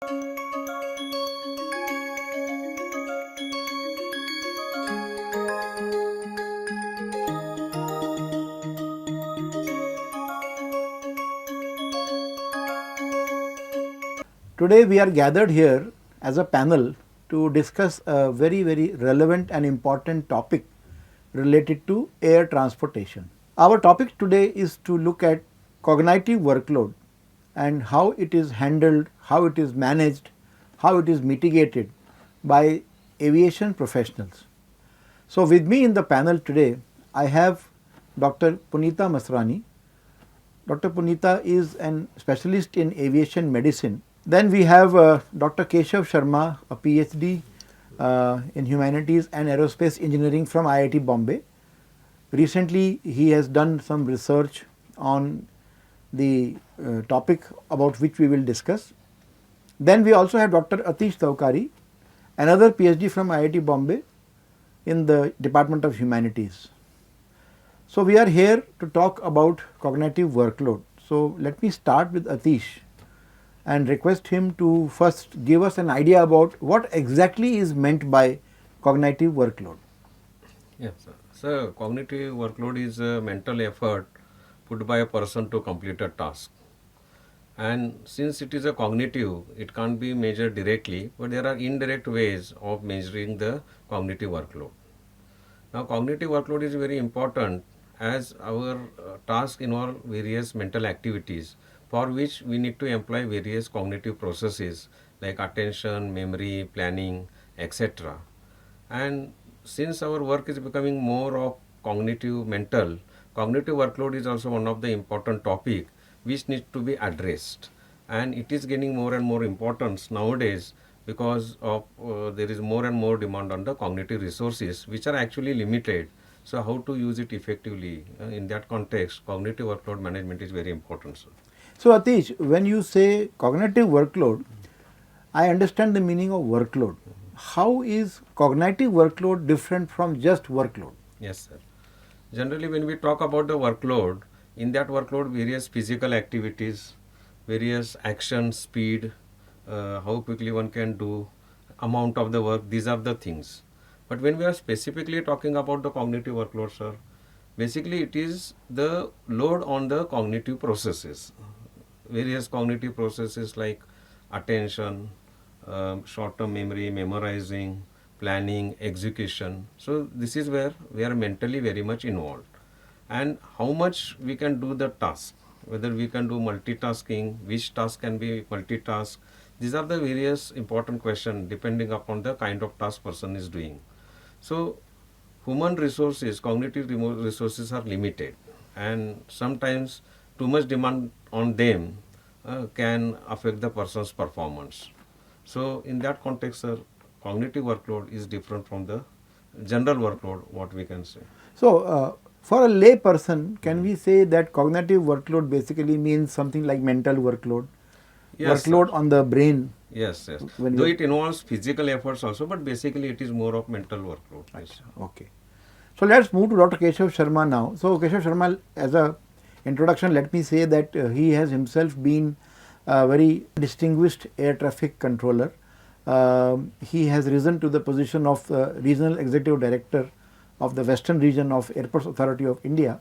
Today we are gathered here as a panel to discuss a very relevant and important topic related to air transportation. Our topic today is to look at cognitive workload and how it is handled, how it is managed, how it is mitigated by aviation professionals. So with me in the panel today I have Dr. Punita Masrani. Dr. Punita is an specialist in aviation medicine. Then we have Dr. Keshav Sharma, a PhD in humanities and aerospace engineering from IIT Bombay. Recently he has done some research on the topic about which we will discuss. Then we also have Dr. Atish Tawkari, another PhD from IIT Bombay in the Department of Humanities. So we are here to talk about cognitive workload. So let me start with Atish and request him to first give us an idea about what exactly is meant by cognitive workload. Yes, sir. So cognitive workload is a mental effort put by a person to complete a task. And since it is a cognitive, it can't be measured directly, but there are indirect ways of measuring the cognitive workload. Now, cognitive workload is very important as our task involve various mental activities for which we need to employ various cognitive processes like attention, memory, planning, etc. And since our work is becoming more of cognitive workload is also one of the important topic which needs to be addressed, and it is gaining more and more importance nowadays because of there is more and more demand on the cognitive resources which are actually limited. So how to use it effectively in that context, cognitive workload management is very important, sir. So Atish, when you say cognitive workload, I understand the meaning of workload. How is cognitive workload different from just workload? Yes, sir. Generally, when we talk about the workload, in that workload, various physical activities, various action, speed, how quickly one can do, amount of the work, these are the things. But when we are specifically talking about the cognitive workload, sir, basically it is the load on the cognitive processes. Various cognitive processes like attention, short-term memory, memorizing, planning, execution. So this is where we are mentally very much involved. And how much we can do the task, whether we can do multitasking, which task can be multitask. These are the various important questions depending upon the kind of task person is doing. So human resources, cognitive resources are limited, and sometimes too much demand on them can affect the person's performance. So in that context, sir, cognitive workload is different from the general workload, what we can say. So for a lay person, can we say that cognitive workload basically means something like mental workload? Yes, workload sir. on the brain? Yes. When Though it involves physical efforts also, but basically it is more of mental workload. Yes. Okay. So let's move to Dr. Keshav Sharma now. So Keshav Sharma, as a introduction, let me say that he has himself been a very distinguished air traffic controller. He has risen to the position of Regional Executive Director of the Western Region of Airports Authority of India.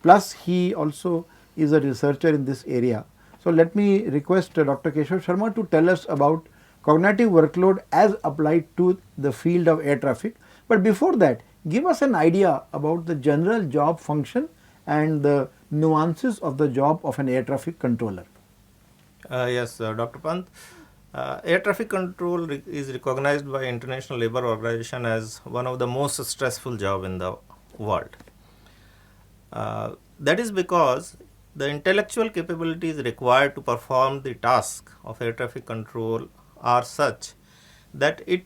Plus he also is a researcher in this area. So let me request Dr. Keshav Sharma to tell us about cognitive workload as applied to the field of air traffic. But before that, give us an idea about the general job function and the nuances of the job of an air traffic controller. Yes, Dr. Pant. Air traffic control is recognized by International Labour Organization as one of the most stressful job in the world. That is because the intellectual capabilities required to perform the task of air traffic control are such that it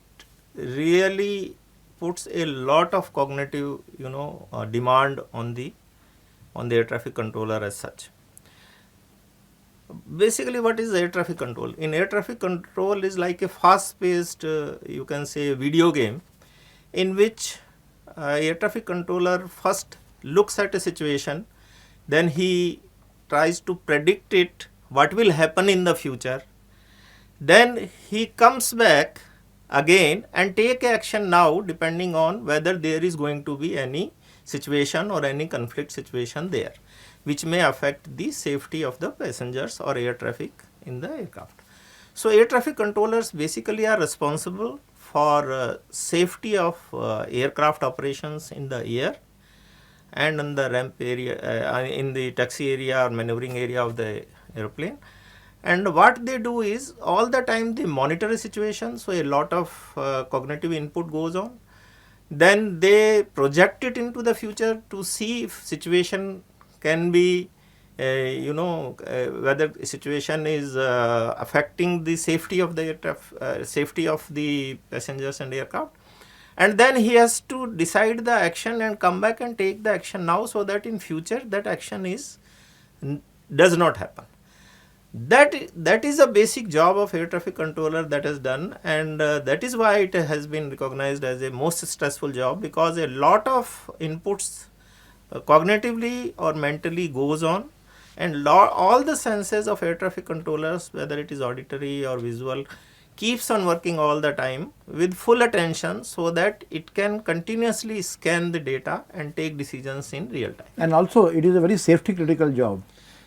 really puts a lot of cognitive demand on the air traffic controller as such. Basically, what is air traffic control? In air traffic control is like a fast paced you can say video game in which air traffic controller first looks at a situation, then he tries to predict it, what will happen in the future, then he comes back again and take action now, depending on whether there is going to be any situation or any conflict situation there, which may affect the safety of the passengers or air traffic in the aircraft. So air traffic controllers basically are responsible for safety of aircraft operations in the air and in the ramp area, in the taxi area or maneuvering area of the airplane. And what they do is all the time they monitor a situation, so a lot of cognitive input goes on. Then they project it into the future to see if situation can be, whether situation is affecting the safety of the aircraft, safety of the passengers and aircraft. And then he has to decide the action and come back and take the action now, so that in future that action does not happen. That is a basic job of air traffic controller that is done, and that is why it has been recognized as a most stressful job, because a lot of inputs cognitively or mentally goes on, and all the senses of air traffic controllers, whether it is auditory or visual, keeps on working all the time with full attention, so that it can continuously scan the data and take decisions in real time. And also it is a very safety critical job.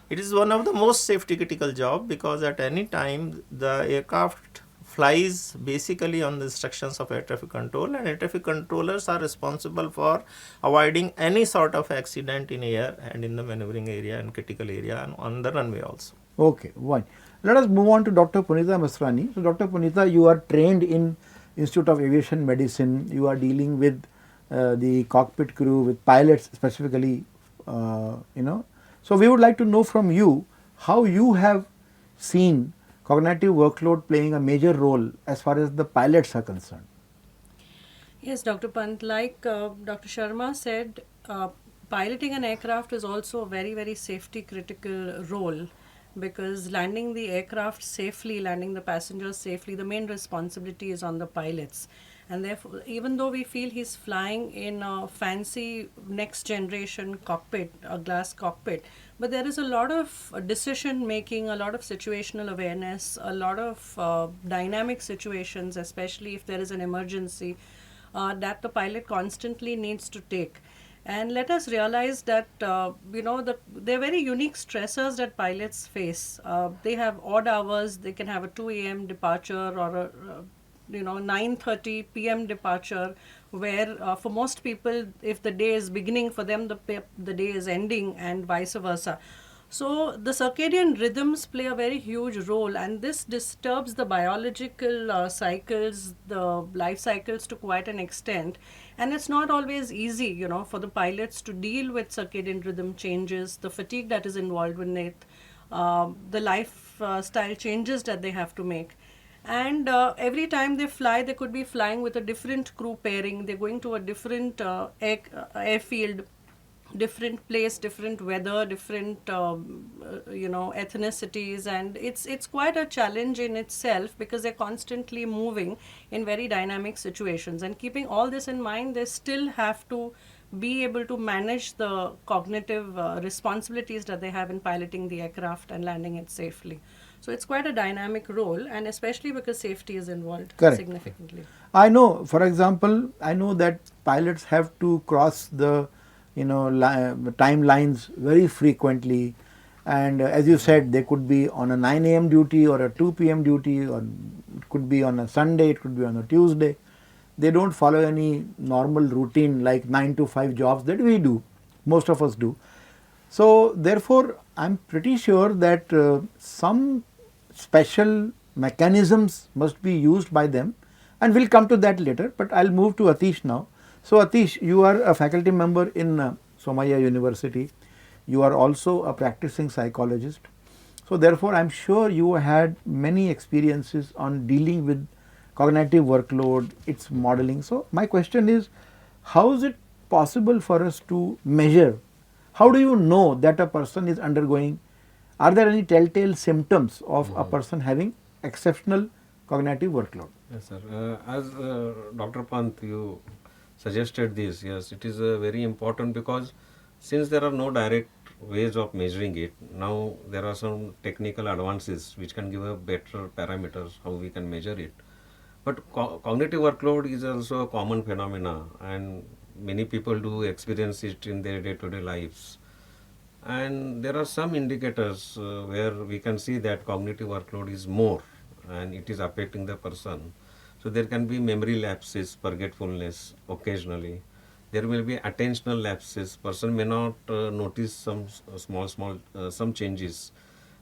It is one of the most safety critical job, because at any time the aircraft flies basically on the instructions of air traffic control, and air traffic controllers are responsible for avoiding any sort of accident in air and in the maneuvering area and critical area and on the runway also. Okay, one. Let us move on to Dr. Punita Masrani. So, Dr. Punita, you are trained in Institute of Aviation Medicine. You are dealing with the cockpit crew, with pilots specifically, So, we would like to know from you how you have seen cognitive workload playing a major role as far as the pilots are concerned. Yes, Dr. Pant, like Dr. Sharma said, piloting an aircraft is also a very, very safety critical role, because landing the aircraft safely, landing the passengers safely, the main responsibility is on the pilots. And therefore, even though we feel he's flying in a fancy next generation cockpit, a glass cockpit, but there is a lot of decision making, a lot of situational awareness, a lot of dynamic situations, especially if there is an emergency, that the pilot constantly needs to take. And let us realize that, they're very unique stressors that pilots face. They have odd hours, they can have a 2 a.m. departure or a 9:30 p.m. departure, where for most people, if the day is beginning, for them the day is ending, and vice versa. So the circadian rhythms play a very huge role, and this disturbs the biological cycles, the life cycles to quite an extent. And it's not always easy, for the pilots to deal with circadian rhythm changes, the fatigue that is involved with it, the lifestyle changes that they have to make. And every time they fly, they could be flying with a different crew pairing. They're going to a different airfield, different place, different weather, different ethnicities, and it's quite a challenge in itself, because they're constantly moving in very dynamic situations. And keeping all this in mind, they still have to be able to manage the cognitive responsibilities that they have in piloting the aircraft and landing it safely. So it's quite a dynamic role, and especially because safety is involved. Correct. Significantly. I know, for example, I know that pilots have to cross the timelines very frequently, and as you said, they could be on a 9 a.m. duty or a 2 p.m. duty, or it could be on a Sunday, it could be on a Tuesday. They don't follow any normal routine like 9 to 5 jobs that we do, most of us do. So therefore, I'm pretty sure that some special mechanisms must be used by them, and we'll come to that later, but I'll move to Atish now. So Atish, you are a faculty member in Somaiya University. You are also a practicing psychologist. So therefore, I'm sure you had many experiences on dealing with cognitive workload, its modeling. So my question is, how is it possible for us to measure? How do you know that a person is undergoing? Are there any telltale symptoms of a person having exceptional cognitive workload? Yes, sir. As Dr. Pant, you suggested this, yes, it is very important, because since there are no direct ways of measuring it. Now there are some technical advances which can give a better parameters how we can measure it. But cognitive workload is also a common phenomena, and many people do experience it in their day-to-day lives. And there are some indicators where we can see that cognitive workload is more and it is affecting the person. So there can be memory lapses, forgetfulness occasionally. There will be attentional lapses. Person may not notice some some changes,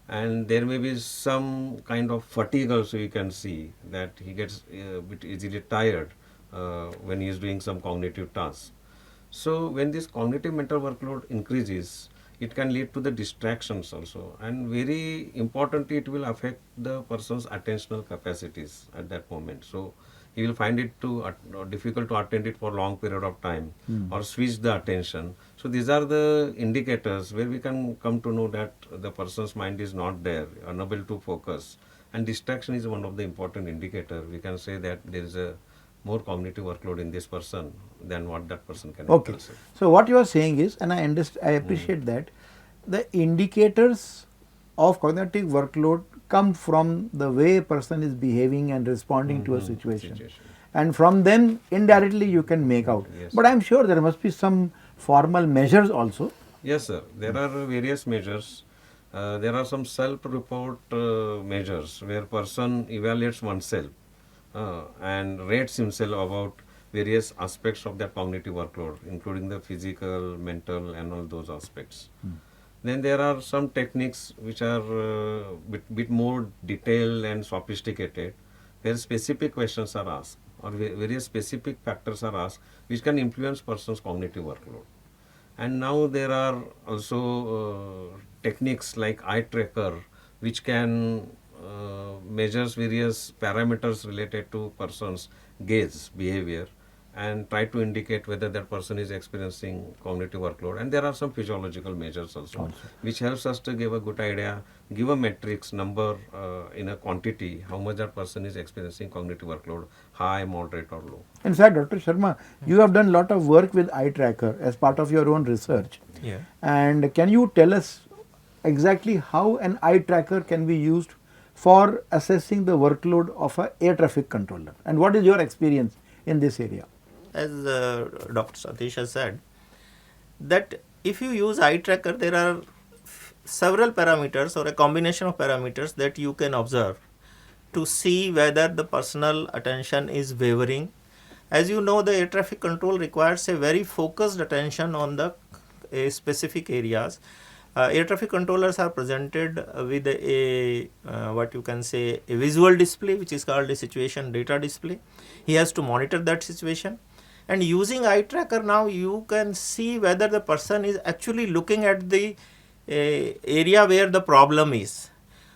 and there may be some kind of fatigue also. You can see that he gets a bit easily tired when he is doing some cognitive tasks. So when this cognitive mental workload increases, it can lead to the distractions also, and very importantly it will affect the person's attentional capacities at that moment. So he will find it difficult to attend it for a long period of time or switch the attention. So these are the indicators where we can come to know that the person's mind is not there, unable to focus, and distraction is one of the important indicator. We can say that there is a more cognitive workload in this person than what that person can Okay. handle. So what you are saying is, and I appreciate that, the indicators of cognitive workload come from the way a person is behaving and responding to a situation. And from them indirectly you can make out. Yes. But I am sure there must be some formal measures also. Yes, sir. There are various measures. There are some self-report measures where person evaluates oneself and rates himself about various aspects of that cognitive workload, including the physical, mental, and all those aspects. Then there are some techniques which are bit more detailed and sophisticated, where specific questions are asked or various specific factors are asked which can influence person's cognitive workload. And now there are also techniques like eye tracker, which can measures various parameters related to person's gaze behavior and try to indicate whether that person is experiencing cognitive workload. And there are some physiological measures also, which helps us to give a good idea, give a matrix number in a quantity, how much that person is experiencing cognitive workload, high, moderate or low. In fact, Dr. Sharma, you have done a lot of work with eye tracker as part of your own research. Yeah. And can you tell us exactly how an eye tracker can be used for assessing the workload of an air traffic controller? And what is your experience in this area? As Dr. Satish has said, that if you use eye tracker, there are several parameters or a combination of parameters that you can observe to see whether the personal attention is wavering. As you know, the air traffic control requires a very focused attention on the specific areas. Air traffic controllers are presented with a what you can say a visual display, which is called a situation data display. He has to monitor that situation, and using eye tracker now you can see whether the person is actually looking at the area where the problem is.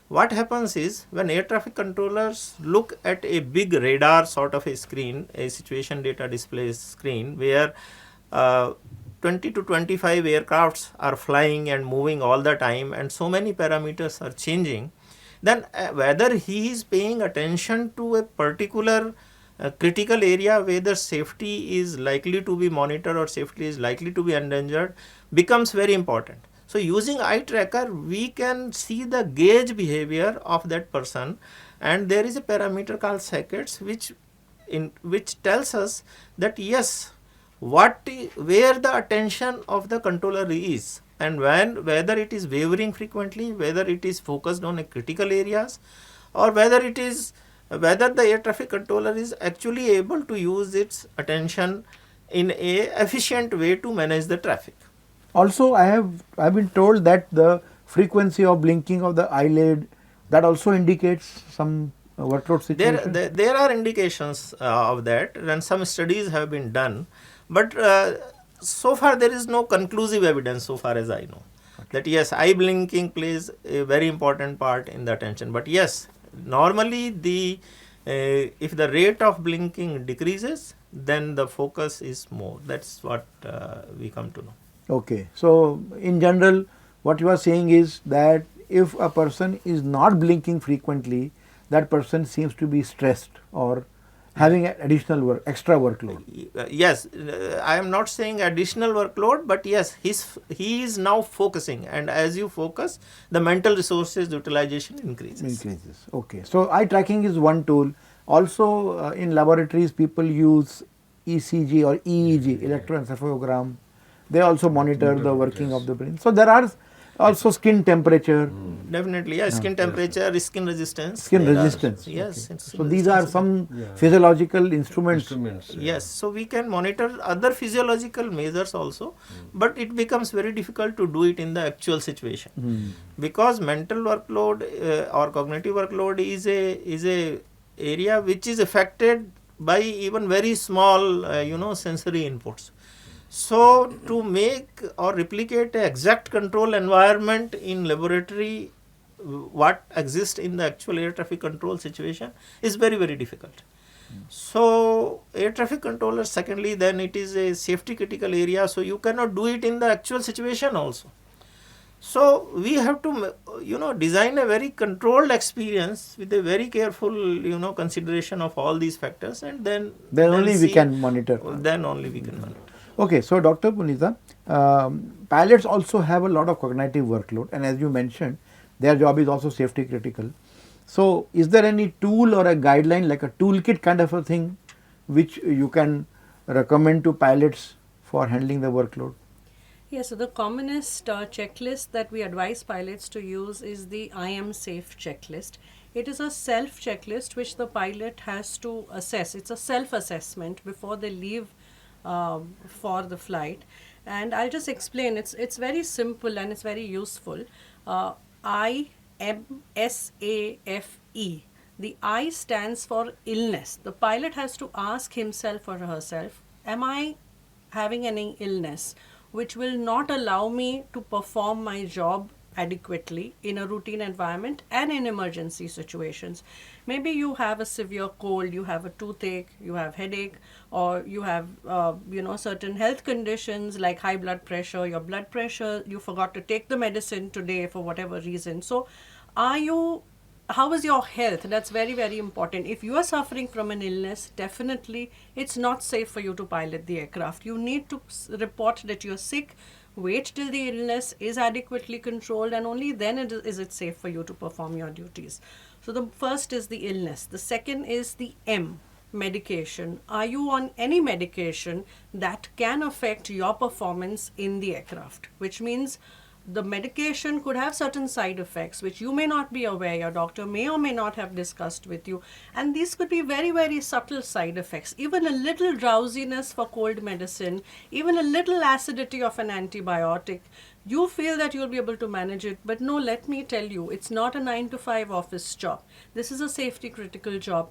What happens is, when air traffic controllers look at a big radar sort of a screen, a situation data display screen, where 20 to 25 aircrafts are flying and moving all the time, and so many parameters are changing, then whether he is paying attention to a particular critical area where the safety is likely to be monitored or safety is likely to be endangered becomes very important. So using eye tracker, we can see the gaze behavior of that person, and there is a parameter called saccades which tells us that yes, where the attention of the controller is, and whether it is wavering frequently, whether it is focused on a critical areas, or whether the air traffic controller is actually able to use its attention in a efficient way to manage the traffic. Also, I've been told that the frequency of blinking of the eyelid, that also indicates some workload situation. There are indications of that, and some studies have been done, but so far there is no conclusive evidence, so far as I know, that yes, eye blinking plays a very important part in the attention. But yes, normally if the rate of blinking decreases, then the focus is more. That's what we come to know. Okay, so in general, what you are saying is that if a person is not blinking frequently, that person seems to be stressed or having additional work, extra workload. Yes, I am not saying additional workload, but yes, he is now focusing, and as you focus, the mental resources utilization increases. Increases. Okay. So eye tracking is one tool. Also in laboratories people use ECG or EEG, electroencephalogram. They also monitor the working of the brain. So there are also skin temperature, Definitely, yes, skin temperature, skin resistance. skin there are- resistance. yes. Okay. skin So these are resistance. some physiological instruments. Yes, so we can monitor other physiological measures also, but it becomes very difficult to do it in the actual situation because mental workload or cognitive workload is a area which is affected by even very small sensory inputs. So to make or replicate a exact control environment in laboratory what exists in the actual air traffic control situation is very, very difficult. So air traffic controller, secondly, then it is a safety critical area, so you cannot do it in the actual situation also. So we have to design a very controlled experience with a very careful consideration of all these factors, and then Only we see- can monitor. then only we can monitor. Okay, so Dr. Punita, pilots also have a lot of cognitive workload, and as you mentioned, their job is also safety critical. So, is there any tool or a guideline like a toolkit kind of a thing which you can recommend to pilots for handling the workload? Yes, so the commonest checklist that we advise pilots to use is the I am safe checklist. It is a self checklist which the pilot has to assess. It's a self assessment before they leave for the flight. And I'll just explain. It's very simple and it's very useful. IMSAFE. The I stands for illness. The pilot has to ask himself or herself, am I having any illness which will not allow me to perform my job adequately in a routine environment and in emergency situations? Maybe you have a severe cold, you have a toothache, you have headache, or you have certain health conditions like high blood pressure, your blood pressure, you forgot to take the medicine today for whatever reason. So how is your health? That's very, very important. If you are suffering from an illness, definitely it's not safe for you to pilot the aircraft. You need to report that you're sick, wait till the illness is adequately controlled, and only then is it safe for you to perform your duties. So the first is the illness. The second is the M, medication. Are you on any medication that can affect your performance in the aircraft? Which means the medication could have certain side effects which you may not be aware, your doctor may or may not have discussed with you, and these could be very, very subtle side effects. Even a little drowsiness for cold medicine, even a little acidity of an antibiotic, you feel that you'll be able to manage it, but no, let me tell you, it's not a 9 to 5 office job. This is a safety critical job.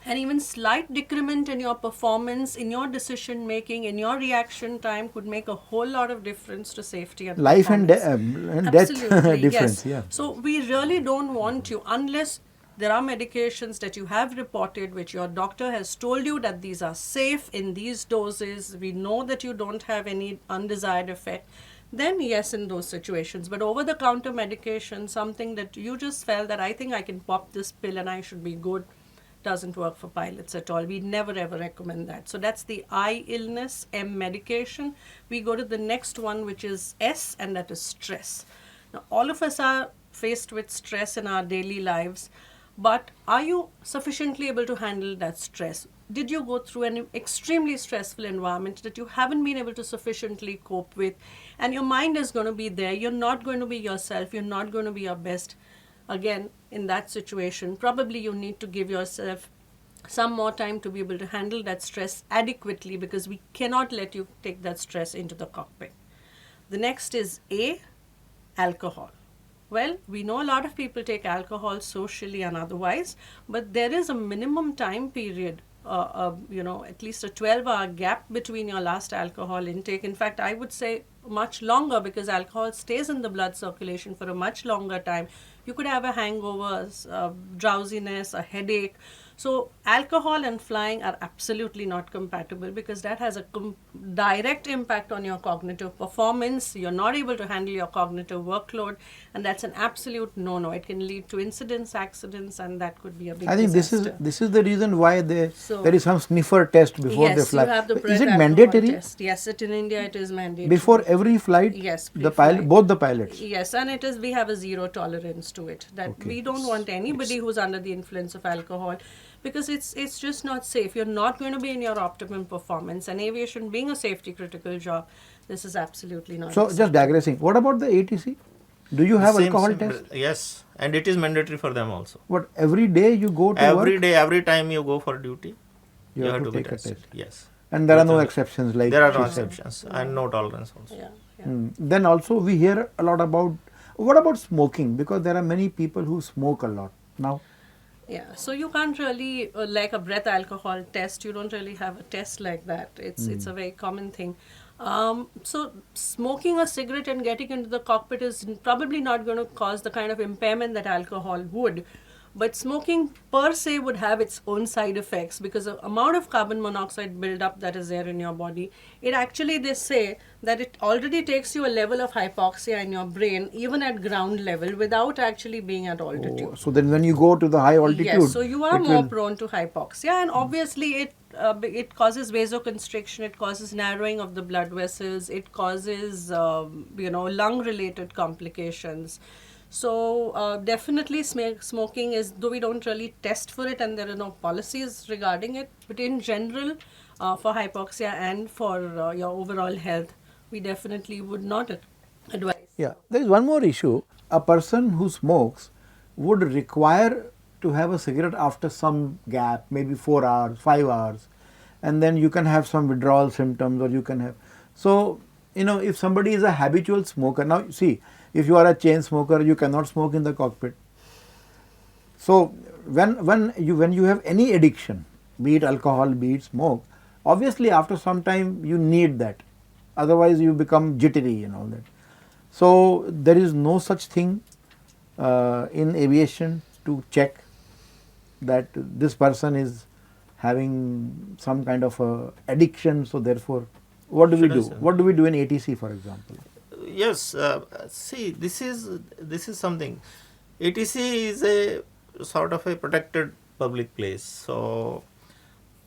And even slight decrement in your performance, in your decision making, in your reaction time could make a whole lot of difference to safety and Life and, performance. death Absolutely, difference, yes. yeah. So we really don't want you, unless there are medications that you have reported which your doctor has told you that these are safe in these doses, we know that you don't have any undesired effect, then yes, in those situations. But over the counter medication, something that you just felt that I think I can pop this pill and I should be good, doesn't work for pilots at all. We never ever recommend that. So that's the I, illness, M, medication. We go to the next one, which is S, and that is stress. Now all of us are faced with stress in our daily lives, but are you sufficiently able to handle that stress? Did you go through an extremely stressful environment that you haven't been able to sufficiently cope with, and your mind is going to be there, you're not going to be yourself, you're not going to be your best? Again, in that situation, probably you need to give yourself some more time to be able to handle that stress adequately, because we cannot let you take that stress into the cockpit. The next is A, alcohol. Well, we know a lot of people take alcohol socially and otherwise, but there is a minimum time period, at least a 12-hour gap between your last alcohol intake. In fact, I would say much longer, because alcohol stays in the blood circulation for a much longer time. You could have a hangover, drowsiness, a headache. So alcohol and flying are absolutely not compatible, because that has a direct impact on your cognitive performance. You're not able to handle your cognitive workload, and that's an absolute no-no. It can lead to incidents, accidents, and that could be a big I think disaster. this is the reason why So- there is some sniffer test before they Yes, fly. you have the Is breath it alcohol mandatory? test. Yes, in India it is mandatory. Before every flight? Yes, The pre-flight. pilot, both the pilots. Yes, and it is, we have a zero tolerance to it. That Okay. we don't want anybody who's under the influence of alcohol, because it's just not safe. You're not going to be in your optimum performance. And aviation being a safety critical job, this is absolutely not. So just acceptable. digressing, what about the ATC? Do you have Same- alcohol same- test? Yes, and it is mandatory for them also. What, every day you go to Every work? day, every time you go for duty, You have to be take a tested. test. Yes. And there are no That's exceptions like There are no she said. exceptions and no tolerance also. Yeah. Yeah. Then also we hear a lot about, what about smoking? Because there are many people who smoke a lot now. Yeah, so you can't really, like a breath alcohol test, you don't really have a test like that. It's a very common thing. So smoking a cigarette and getting into the cockpit is probably not going to cause the kind of impairment that alcohol would. But smoking per se would have its own side effects, because the amount of carbon monoxide buildup that is there in your body, it actually, they say that it already takes you a level of hypoxia in your brain, even at ground level, without actually being at altitude. Oh, so then when you go to the high altitude, Yes, so you are it more will- prone to hypoxia, and obviously it causes vasoconstriction, it causes narrowing of the blood vessels, it causes lung-related complications. So definitely smoking is, though we don't really test for it and there are no policies regarding it, but in general, for hypoxia and for your overall health, we definitely would not advise. Yeah, there is one more issue. A person who smokes would require to have a cigarette after some gap, maybe 4 hours, 5 hours, and then you can have some withdrawal symptoms, or you can have. So, if somebody is a habitual smoker, now see, if you are a chain smoker, you cannot smoke in the cockpit. So, when you have any addiction, be it alcohol, be it smoke, obviously after some time you need that. Otherwise, you become jittery and all that. So, there is no such thing in aviation to check that this person is having some kind of addiction. So, therefore, what do we Should I do? say? What do we do in ATC, for example? Yes, see, this is something. ATC is a sort of a protected public place, so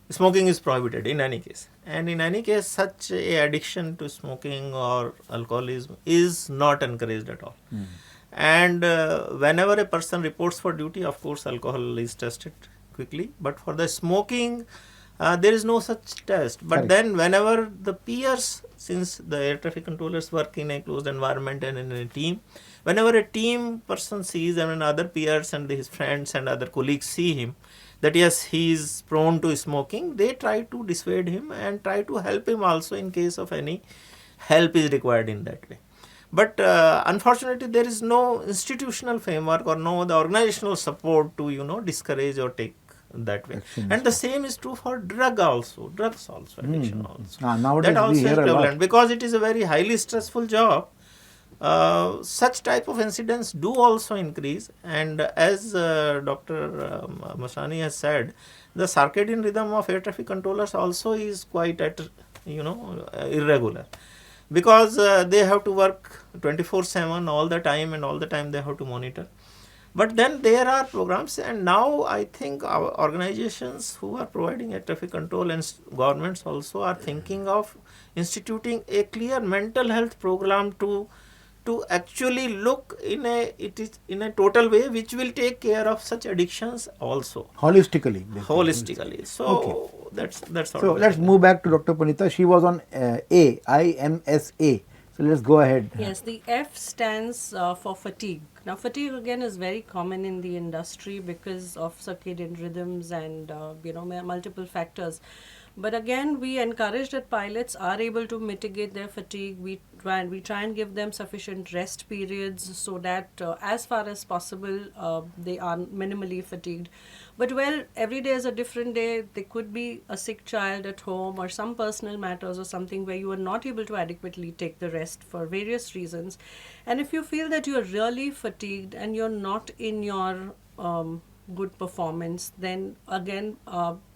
smoking is prohibited in any case. And in any case, such a addiction to smoking or alcoholism is not encouraged at all. And whenever a person reports for duty, of course, alcohol is tested quickly. But for the smoking, there is no such test. But Correct. then whenever the peers, since the air traffic controllers work in a closed environment and in a team, whenever a team person sees, and when other peers and his friends and other colleagues see him, that yes, he is prone to smoking, they try to dissuade him and try to help him also in case of any help is required in that way. But unfortunately, there is no institutional framework or no the organizational support to discourage or take that way. Actions. And the same is true for drugs also, addiction also. Nowadays That also we is hear a lot. prevalent because it is a very highly stressful job. Such type of incidents do also increase, and as Dr. Masrani has said, the circadian rhythm of air traffic controllers also is quite irregular, because they have to work 24/7 all the time, and all the time they have to monitor. But then there are programs, and now I think our organizations who are providing air traffic control and governments also are thinking of instituting a clear mental health program to actually look in a total way, which will take care of such addictions also Holistically. basically. holistically. So Okay. that's all. So let's move back to Dr. Punita. She was on IMSA. So let's go ahead. Yes, the F stands for fatigue. Now, fatigue again is very common in the industry because of circadian rhythms and multiple factors. But again, we encourage that pilots are able to mitigate their fatigue. We try and give them sufficient rest periods so that as far as possible they are minimally fatigued. But well, every day is a different day. There could be a sick child at home or some personal matters or something where you are not able to adequately take the rest for various reasons. And if you feel that you are really fatigued and you're not in your good performance, then again,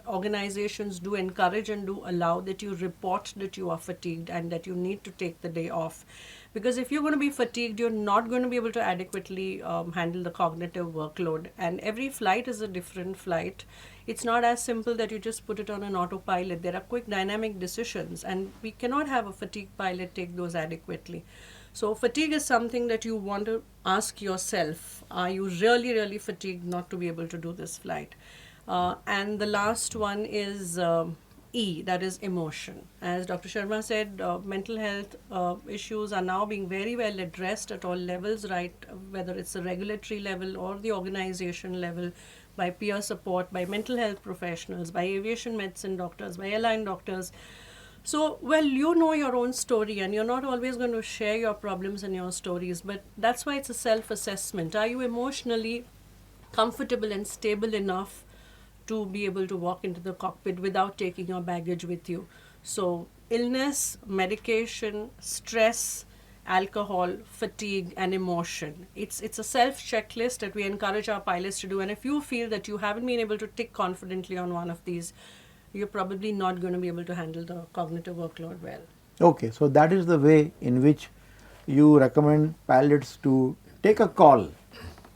organizations do encourage and do allow that you report that you are fatigued and that you need to take the day off. Because if you're going to be fatigued, you're not going to be able to adequately handle the cognitive workload. And every flight is a different flight. It's not as simple that you just put it on an autopilot. There are quick dynamic decisions, and we cannot have a fatigued pilot take those adequately. So fatigue is something that you want to ask yourself, are you really, really fatigued not to be able to do this flight? And the last one is E, that is emotion. As Dr. Sharma said, mental health issues are now being very well addressed at all levels, right? Whether it's the regulatory level or the organization level, by peer support, by mental health professionals, by aviation medicine doctors, by airline doctors. So, well, you know your own story, and you're not always going to share your problems and your stories, but that's why it's a self-assessment. Are you emotionally comfortable and stable enough to be able to walk into the cockpit without taking your baggage with you? So, illness, medication, stress, alcohol, fatigue, and emotion. It's a self-checklist that we encourage our pilots to do, and if you feel that you haven't been able to tick confidently on one of these, you're probably not going to be able to handle the cognitive workload well. Okay, so that is the way in which you recommend pilots to take a call.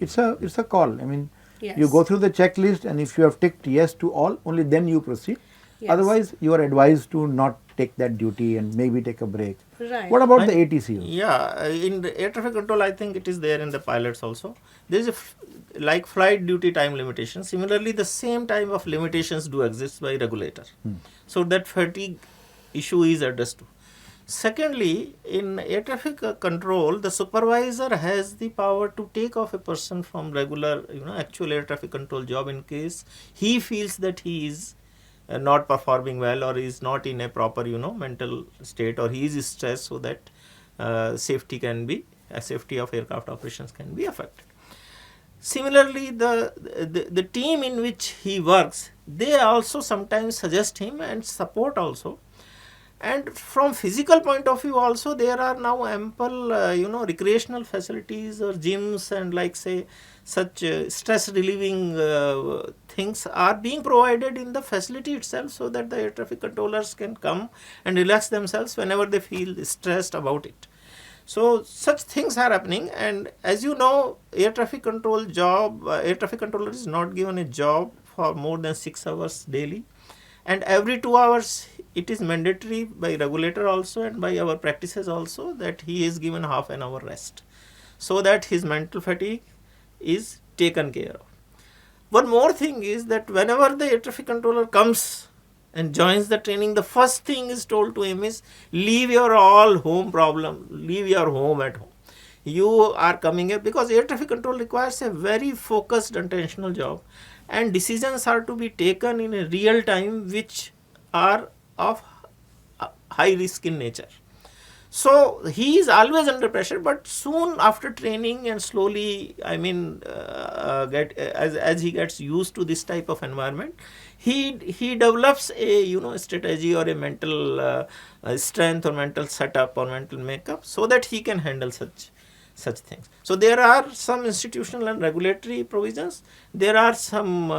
It's a call. I mean, Yes. you go through the checklist, and if you have ticked yes to all, only then you proceed. Yes. Otherwise, you are advised to not take that duty and maybe take a break. Right. What about the ATCO? Yeah, in the air traffic control, I think it is there in the pilots also. There is like flight duty time limitation. Similarly, the same type of limitations do exist by regulator. So that fatigue issue is addressed too. Secondly, in air traffic control, the supervisor has the power to take off a person from regular, actual air traffic control job in case he feels that he is not performing well, or is not in a proper mental state, or he is stressed, so that safety of aircraft operations can be affected. Similarly, the team in which he works, they also sometimes suggest him and support also. And from physical point of view also, there are now ample recreational facilities or gyms, and like say such stress relieving things are being provided in the facility itself, so that the air traffic controllers can come and relax themselves whenever they feel stressed about it. So such things are happening, and as you know, air traffic controller is not given a job for more than 6 hours daily, and every 2 hours it is mandatory by regulator also and by our practices also that he is given half an hour rest, so that his mental fatigue is taken care of. One more thing is that whenever the air traffic controller comes and joins the training, the first thing is told to him is, leave your all home problem, leave your home at home. You are coming here because air traffic control requires a very focused attentional job, and decisions are to be taken in a real time which are of high risk in nature. So he is always under pressure, but soon after training and slowly, as he gets used to this type of environment, he develops a strategy or a mental strength or mental setup or mental makeup, so that he can handle such things. So there are some institutional and regulatory provisions. There are some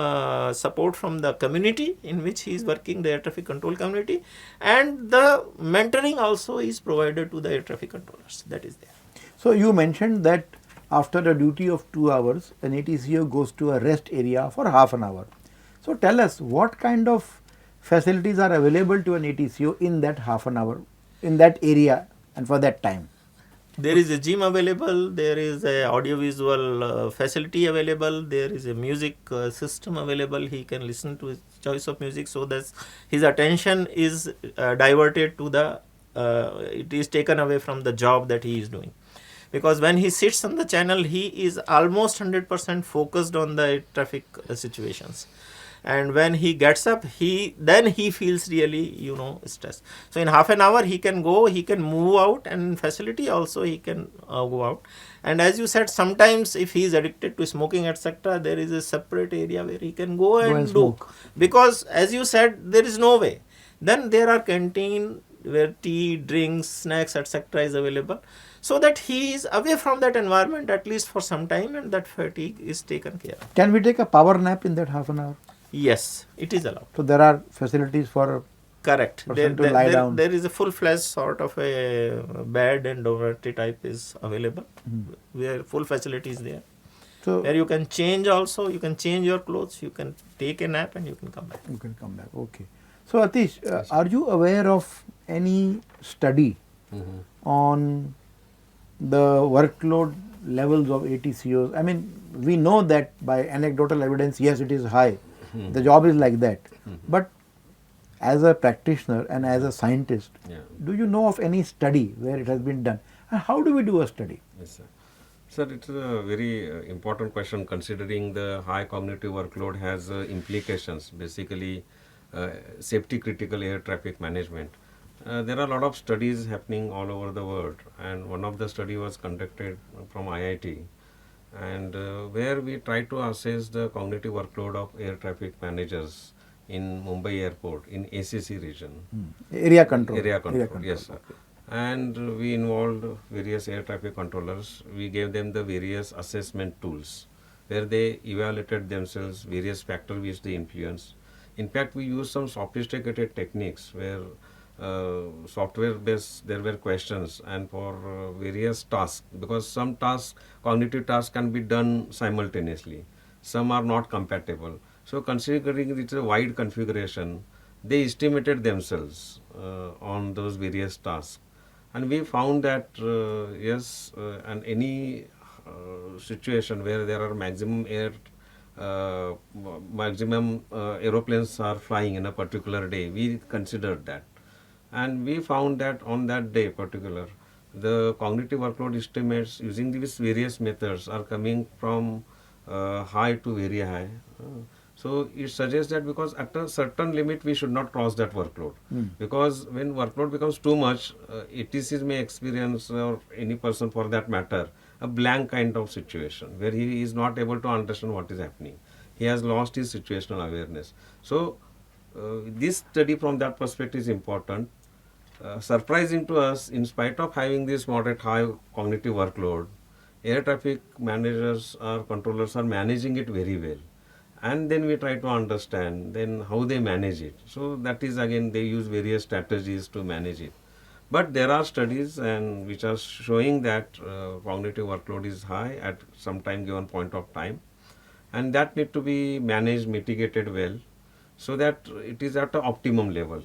support from the community in which he is working, the air traffic control community, and the mentoring also is provided to the air traffic controllers. That is there. So you mentioned that after a duty of 2 hours, an ATCO goes to a rest area for half an hour. So tell us, what kind of facilities are available to an ATCO in that half an hour, in that area and for that time? There is a gym available, there is a audiovisual facility available, there is a music system available. He can listen to his choice of music, so that his attention is diverted to it is taken away from the job that he is doing. Because when he sits on the channel, he is almost 100% focused on the traffic situations. And when he gets up, then he feels really stressed. So in half an hour he can go, he can move out, and in facility also he can go out. And as you said, sometimes if he is addicted to smoking etc., there is a separate area where he can go and do. Smoke. Because as you said, there is no way. Then there are canteen where tea, drinks, snacks etc. is available. so that he is away from that environment at least for some time, and that fatigue is taken care of. Can we take a power nap in that half an hour? Yes, it is allowed. So there are facilities for Correct. person to lie down. There is a full-fledged sort of a bed and dormitory type is available, where full facilities there. so Where you can change also, you can change your clothes, you can take a nap and you can come back. you can come back. Okay. So Atish, are you aware of any study on the workload levels of ATCOs? I mean, we know that by anecdotal evidence, yes, it is high. The job is like that. But as a practitioner and as a scientist, Yeah. do you know of any study where it has been done? And how do we do a study? Yes, sir. Sir, it's a very important question considering the high cognitive workload has implications, basically safety critical air traffic management. There are a lot of studies happening all over the world, and one of the study was conducted from IIT, and where we try to assess the cognitive workload of air traffic managers in Mumbai airport in ACC region. Area control. Area control, yes, sir. And we involved various air traffic controllers. We gave them the various assessment tools where they evaluated themselves, various factors which they influence. In fact, we used some sophisticated techniques where software based there were questions, and for various tasks, because some tasks, cognitive tasks can be done simultaneously, some are not compatible. So considering it's a wide configuration, they estimated themselves on those various tasks, and we found that yes, and any situation where there are maximum aeroplanes are flying in a particular day, we considered that, and we found that on that day particular, the cognitive workload estimates using these various methods are coming from high to very high. So it suggests that because at a certain limit we should not cross that workload, because when workload becomes too much, ATCs may experience, or any person for that matter, a blank kind of situation where he is not able to understand what is happening. He has lost his situational awareness. So this study from that perspective is important. Surprising to us, in spite of having this moderate high cognitive workload, air traffic managers or controllers are managing it very well. And then we try to understand then how they manage it. So that is, again, they use various strategies to manage it. But there are studies and which are showing that cognitive workload is high at some time given point of time, and that need to be managed, mitigated well, so that it is at an optimum level.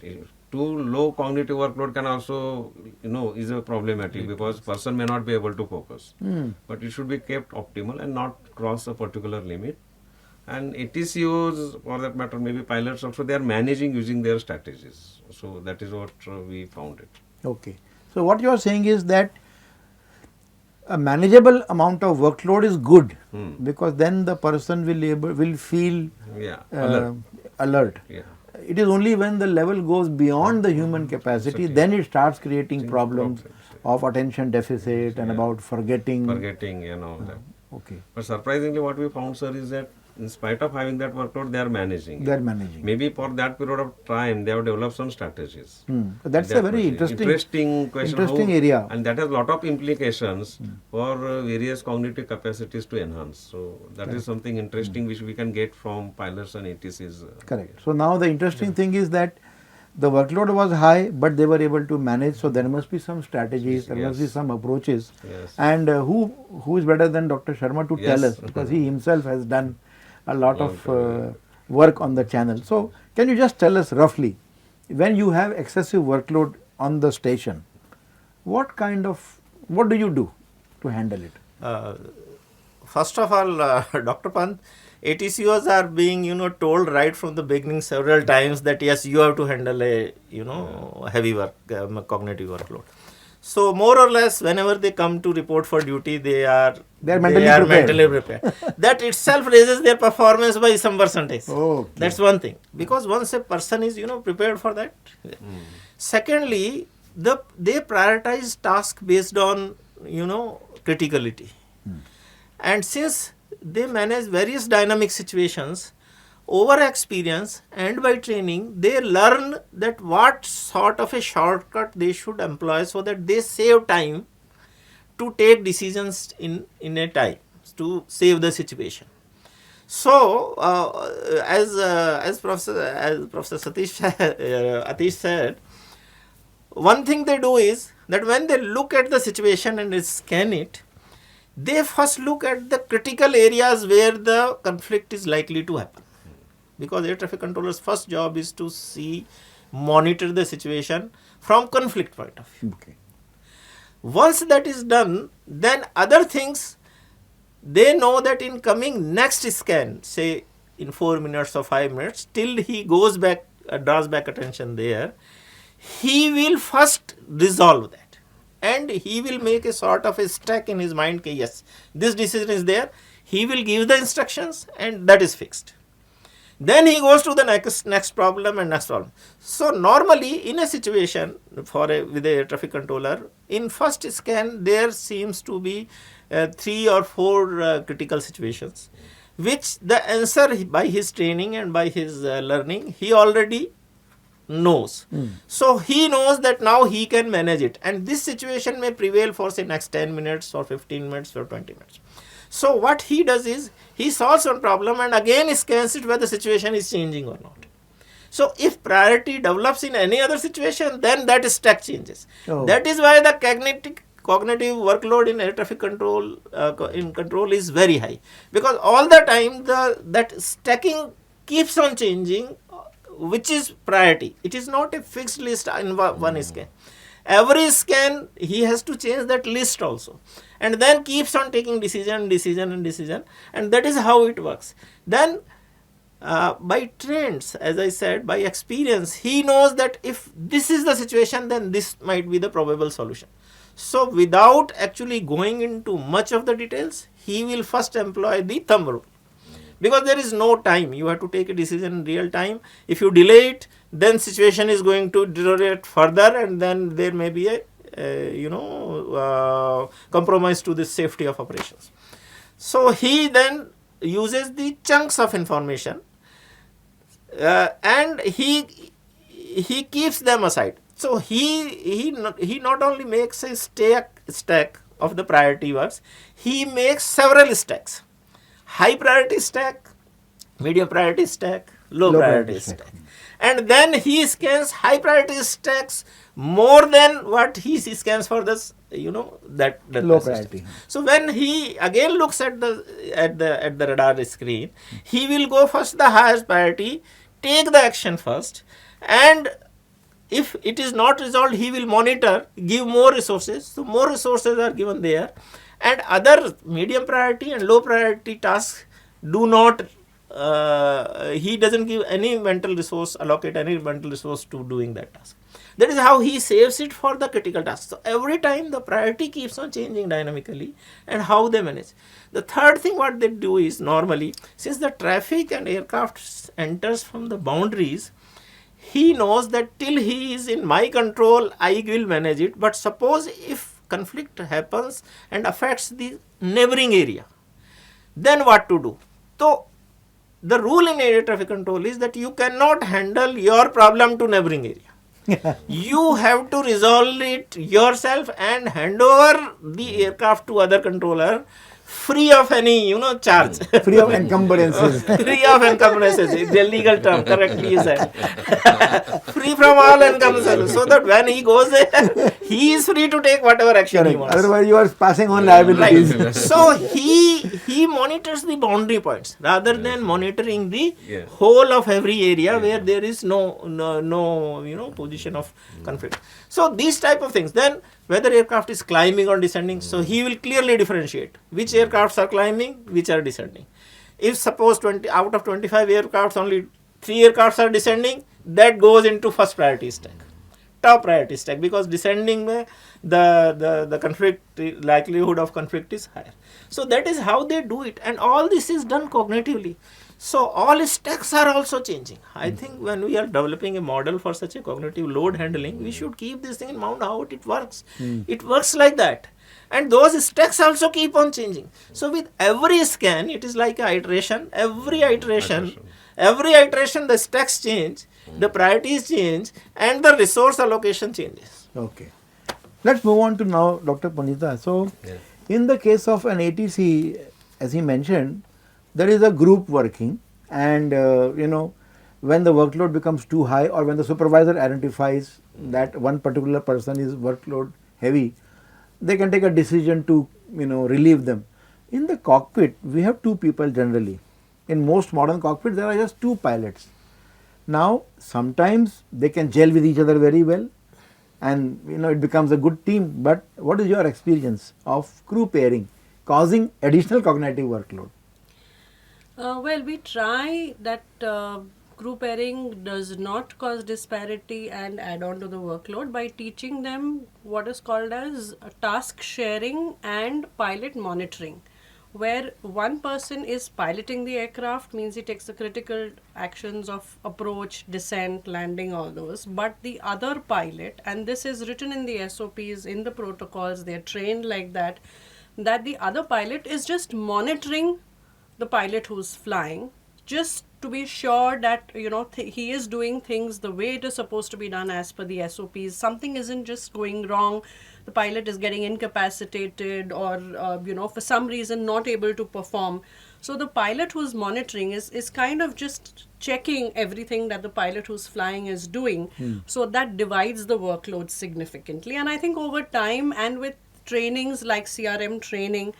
Too low cognitive workload can also, is a problematic, because person may not be able to focus. But it should be kept optimal and not cross a particular limit. And ATCOs, for that matter, maybe pilots also, they are managing using their strategies. So that is what we found it. Okay. So what you are saying is that a manageable amount of workload is good, because then the person will feel Yeah, alert. yeah. It is only when the level goes beyond the human capacity, then it starts creating problems of attention deficit and about forgetting. Forgetting, that. Okay. But surprisingly, what we found, sir, is that in spite of having that workload, they are managing. They are managing. Maybe for that period of time, they have developed some strategies. So that's a very interesting question. Interesting area. And that has a lot of implications for various cognitive capacities to enhance. So that is something interesting which we can get from pilots and ATCs. Correct. So now the interesting thing is that the workload was high, but they were able to manage. So there must be some strategies, there must be some approaches. Yes. And who is better than Dr. Sharma to tell us, because he himself has done a lot of work on the channel. So can you just tell us roughly, when you have excessive workload on the station, what do you do to handle it? First of all, Dr. Pant, ATCOs are being, told right from the beginning several times that yes, you have to handle a, heavy work, cognitive workload. So more or less, whenever they come to report for duty, they are mentally prepared. That itself raises their performance by some percentage. Okay. That's one thing. Because once a person is, prepared for that. Secondly, they prioritize task based on, criticality. And since they manage various dynamic situations, over experience and by training, they learn that what sort of a shortcut they should employ so that they save time to take decisions in a time to save the situation. So, as Professor Atish said, one thing they do is that when they look at the situation and they scan it, they first look at the critical areas where the conflict is likely to happen. Because air traffic controller's first job is to monitor the situation from conflict point of view. Okay. Once that is done, then other things, they know that in coming next scan, say in 4 minutes or 5 minutes, till he goes back, draws back attention there, he will first resolve that. And he will make a sort of a stack in his mind, that yes, this decision is there. He will give the instructions and that is fixed. Then he goes to the next problem and next problem. So normally in a situation with a air traffic controller, in first scan there seems to be 3 or 4 critical situations, which the answer by his training and by his learning he already knows. So he knows that now he can manage it, and this situation may prevail for say next 10 minutes or 15 minutes or 20 minutes. So what he does is he solves one problem and again scans it whether the situation is changing or not. So if priority develops in any other situation, then that stack changes. Oh. That is why the cognitive workload in air traffic control is very high, because all the time that stacking keeps on changing, which is priority. It is not a fixed list in one scan. Every scan he has to change that list also, and then keeps on taking decision, and that is how it works. Then by trends, as I said, by experience, he knows that if this is the situation, then this might be the probable solution. So without actually going into much of the details, he will first employ the thumb rule, because there is no time. You have to take a decision in real time. If you delay it, then situation is going to deteriorate further, and then there may be a compromise to the safety of operations. So he then uses the chunks of information and he keeps them aside. So he not only makes a stack of the priority works, he makes several stacks: high priority stack, medium priority stack, low priority stack. And then he scans high priority stacks more than what he scans for this, that Low priority. So when he again looks at the radar screen, he will go first the highest priority, take the action first, and if it is not resolved, he will monitor, give more resources. So more resources are given there, and other medium priority and low priority tasks do not. He doesn't give any mental resource, allocate any mental resource to doing that task. That is how he saves it for the critical tasks. So every time the priority keeps on changing dynamically, and how they manage. The third thing what they do is, normally, since the traffic and aircraft enters from the boundaries, he knows that till he is in my control, I will manage it. But suppose if conflict happens and affects the neighboring area, then what to do? So the rule in air traffic control is that you cannot handle your problem to neighboring area. You have to resolve it yourself and hand over the aircraft to other controller, free of any charge. Free of encumbrances. Free of encumbrances. It's a legal term, correctly you said. Free from all encumbrances. So that when he goes there, he is free to take whatever action he wants. Otherwise you are passing on liabilities. Right. So he monitors the boundary points rather than monitoring the whole of every area where there is no position of conflict. So these type of things. Then whether aircraft is climbing or descending, so he will clearly differentiate which aircrafts are climbing, which are descending. If suppose 20 out of 25 aircrafts, only 3 aircrafts are descending, that goes into first priority stack, top priority stack, because descending the conflict likelihood of conflict is higher. So that is how they do it, and all this is done cognitively. So all stacks are also changing. I think when we are developing a model for such a cognitive load handling, we should keep this thing in mind how it works. It works like that. And those stacks also keep on changing. So with every scan, it is like an iteration. Every iteration, the stacks change, the priorities change, and the resource allocation changes. Okay. Let's move on to now Dr. Panita. So, Yeah. in the case of an ATC, as he mentioned, there is a group working, and when the workload becomes too high, or when the supervisor identifies that one particular person is workload heavy, they can take a decision to relieve them. In the cockpit, we have two people generally. In most modern cockpits, there are just two pilots. Now, sometimes they can gel with each other very well, and it becomes a good team. But what is your experience of crew pairing causing additional cognitive workload? Well, we try that group pairing does not cause disparity and add on to the workload by teaching them what is called as task sharing and pilot monitoring, where one person is piloting the aircraft, means he takes the critical actions of approach, descent, landing, all those, but the other pilot, and this is written in the SOPs, in the protocols, they're trained like that, that the other pilot is just monitoring the pilot who's flying, just to be sure that he is doing things the way it is supposed to be done as per the SOPs. Something isn't just going wrong, the pilot is getting incapacitated, or for some reason not able to perform. So the pilot who's monitoring is kind of just checking everything that the pilot who's flying is doing. So that divides the workload significantly, and I think over time and with trainings like CRM training,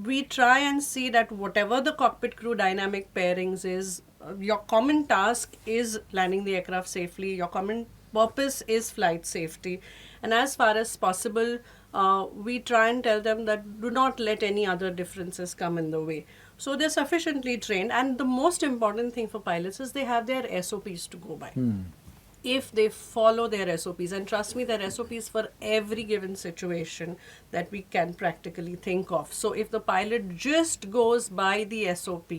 we try and see that whatever the cockpit crew dynamic pairings is, your common task is landing the aircraft safely, your common purpose is flight safety, and as far as possible, we try and tell them that do not let any other differences come in the way. So they're sufficiently trained, and the most important thing for pilots is they have their SOPs to go by. If they follow their SOPs, and trust me, their SOPs for every given situation that we can practically think of. So if the pilot just goes by the SOP,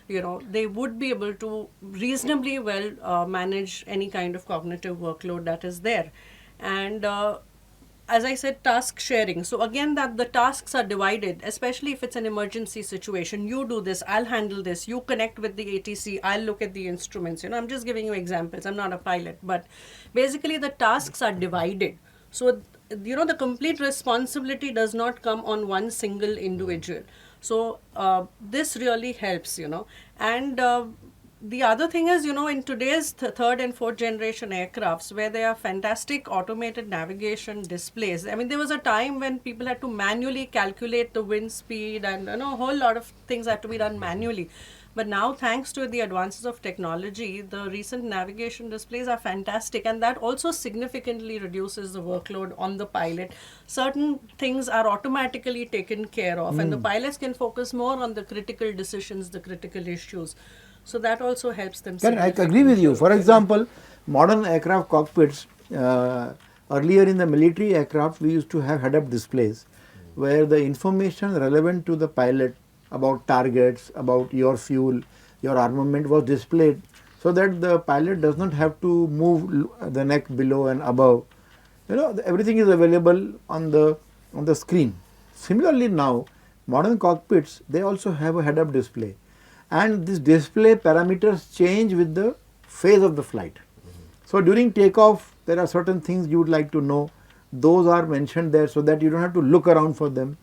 they would be able to reasonably well manage any kind of cognitive workload that is there. And as I said, task sharing. So again, that the tasks are divided, especially if it's an emergency situation. You do this, I'll handle this. You connect with the ATC, I'll look at the instruments. I'm just giving you examples. I'm not a pilot, but basically the tasks are divided. So, the complete responsibility does not come on one single individual. So this really helps, and the other thing is, in today's third and fourth generation aircrafts, where there are fantastic automated navigation displays. I mean, there was a time when people had to manually calculate the wind speed, and a whole lot of things had to be done manually. But now, thanks to the advances of technology, the recent navigation displays are fantastic, and that also significantly reduces the workload on the pilot. Certain things are automatically taken care of, and the pilots can focus more on the critical decisions, the critical issues. So that also helps them. I agree with you. For example, modern aircraft cockpits, earlier in the military aircraft, we used to have head-up displays where the information relevant to the pilot about targets, about your fuel, your armament was displayed, so that the pilot does not have to move the neck below and above. Everything is available on the screen. Similarly now, modern cockpits, they also have a head-up display, and this display parameters change with the phase of the flight. So during takeoff, there are certain things you would like to know. Those are mentioned there so that you don't have to look around for them.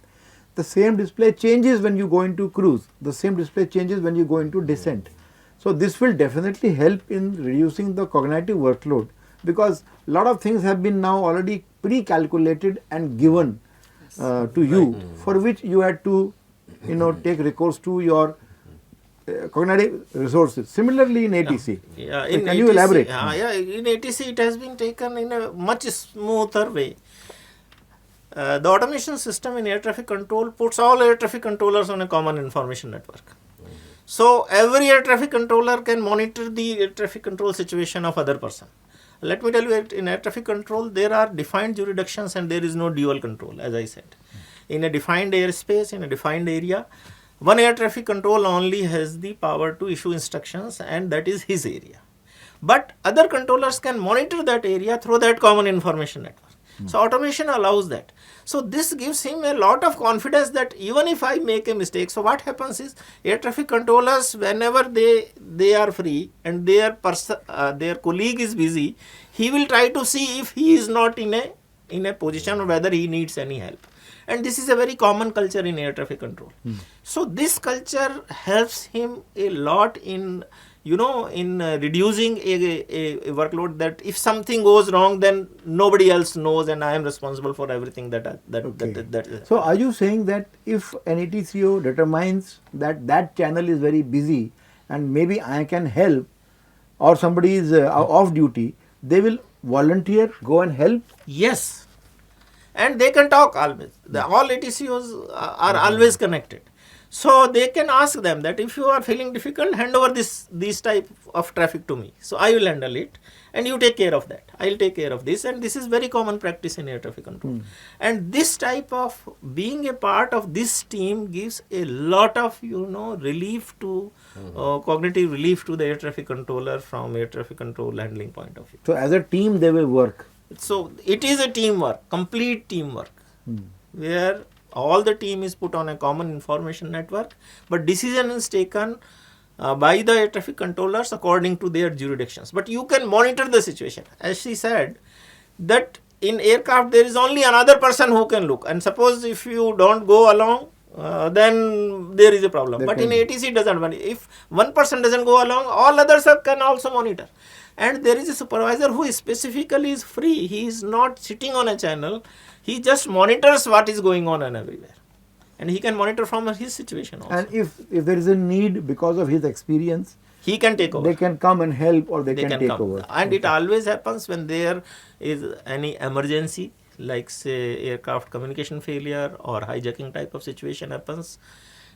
The same display changes when you go into cruise. The same display changes when you go into descent. So this will definitely help in reducing the cognitive workload, because a lot of things have been now already pre-calculated and given to you, for which you had to take recourse to your cognitive resources. Similarly in ATC. Can you elaborate? In ATC it has been taken in a much smoother way. The automation system in air traffic control puts all air traffic controllers on a common information network. So every air traffic controller can monitor the air traffic control situation of other person. Let me tell you, in air traffic control there are defined jurisdictions and there is no dual control, as I said. In a defined airspace, in a defined area, one air traffic control only has the power to issue instructions, and that is his area. But other controllers can monitor that area through that common information network. So automation allows that. So this gives him a lot of confidence that even if I make a mistake, so what happens is air traffic controllers, whenever they are free and their colleague is busy, he will try to see if he is not in a in a position whether he needs any help. And this is a very common culture in air traffic control. So this culture helps him a lot in reducing a workload, that if something goes wrong, then nobody else knows and I am responsible for everything that So are you saying that if an ATCO determines that that channel is very busy and maybe I can help, or somebody is off duty, they will volunteer, go and help? Yes, and they can talk always. All ATCOs are always connected, so they can ask them that if you are feeling difficult, hand over this type of traffic to me. So I will handle it, and you take care of that. I will take care of this, and this is very common practice in air traffic control. And this type of being a part of this team gives a lot of relief to cognitive relief to the air traffic controller from air traffic control handling point of view. So as a team they will work. So it is a teamwork, complete teamwork, where all the team is put on a common information network, but decision is taken by the air traffic controllers according to their jurisdictions. But you can monitor the situation. As she said, that in aircraft there is only another person who can look, and suppose if you don't go along, then there is a problem. But in ATC it doesn't matter. If one person doesn't go along, all others can also monitor. And there is a supervisor who is specifically is free. He is not sitting on a channel. He just monitors what is going on and everywhere. And he can monitor from his situation also. And if there is a need because of his experience, he can take over. they can come and help, or they can take come. over. And it always happens when there is any emergency, like say aircraft communication failure or hijacking type of situation happens.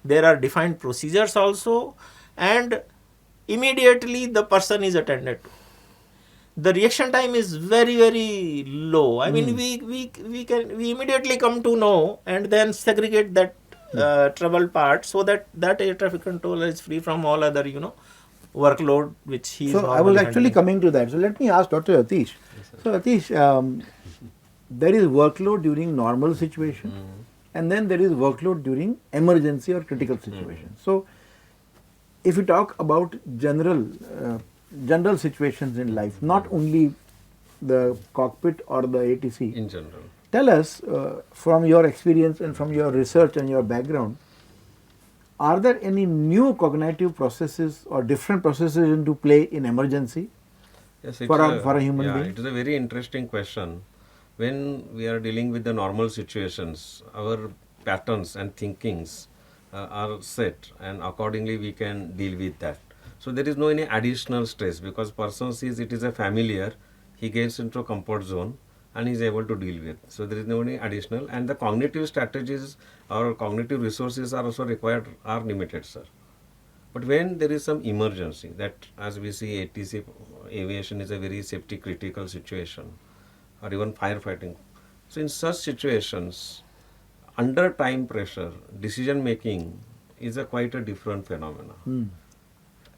There are defined procedures also, and immediately the person is attended to. The reaction time is very, very low. I mean, we immediately come to know and then segregate that trouble part, so that air traffic controller is free from all other workload which he is. So I was actually coming to that. So let me ask Dr. Atish. So Atish, there is workload during normal situation, and then there is workload during emergency or critical situation. So if we talk about general situations in life, not only the cockpit or the ATC. In general. Tell us from your experience and from your research and your background, are there any new cognitive processes or different processes into play in emergency? Yes, for a human being? It is a very interesting question. When we are dealing with the normal situations, our patterns and thinkings are set, and accordingly we can deal with that. So there is no any additional stress, because person sees it is a familiar, he gets into a comfort zone and he is able to deal with. So there is no any additional, and the cognitive strategies or cognitive resources are also required, are limited, sir. But when there is some emergency, that as we see ATC aviation is a very safety critical situation, or even firefighting. So in such situations, under time pressure, decision making is quite a different phenomena.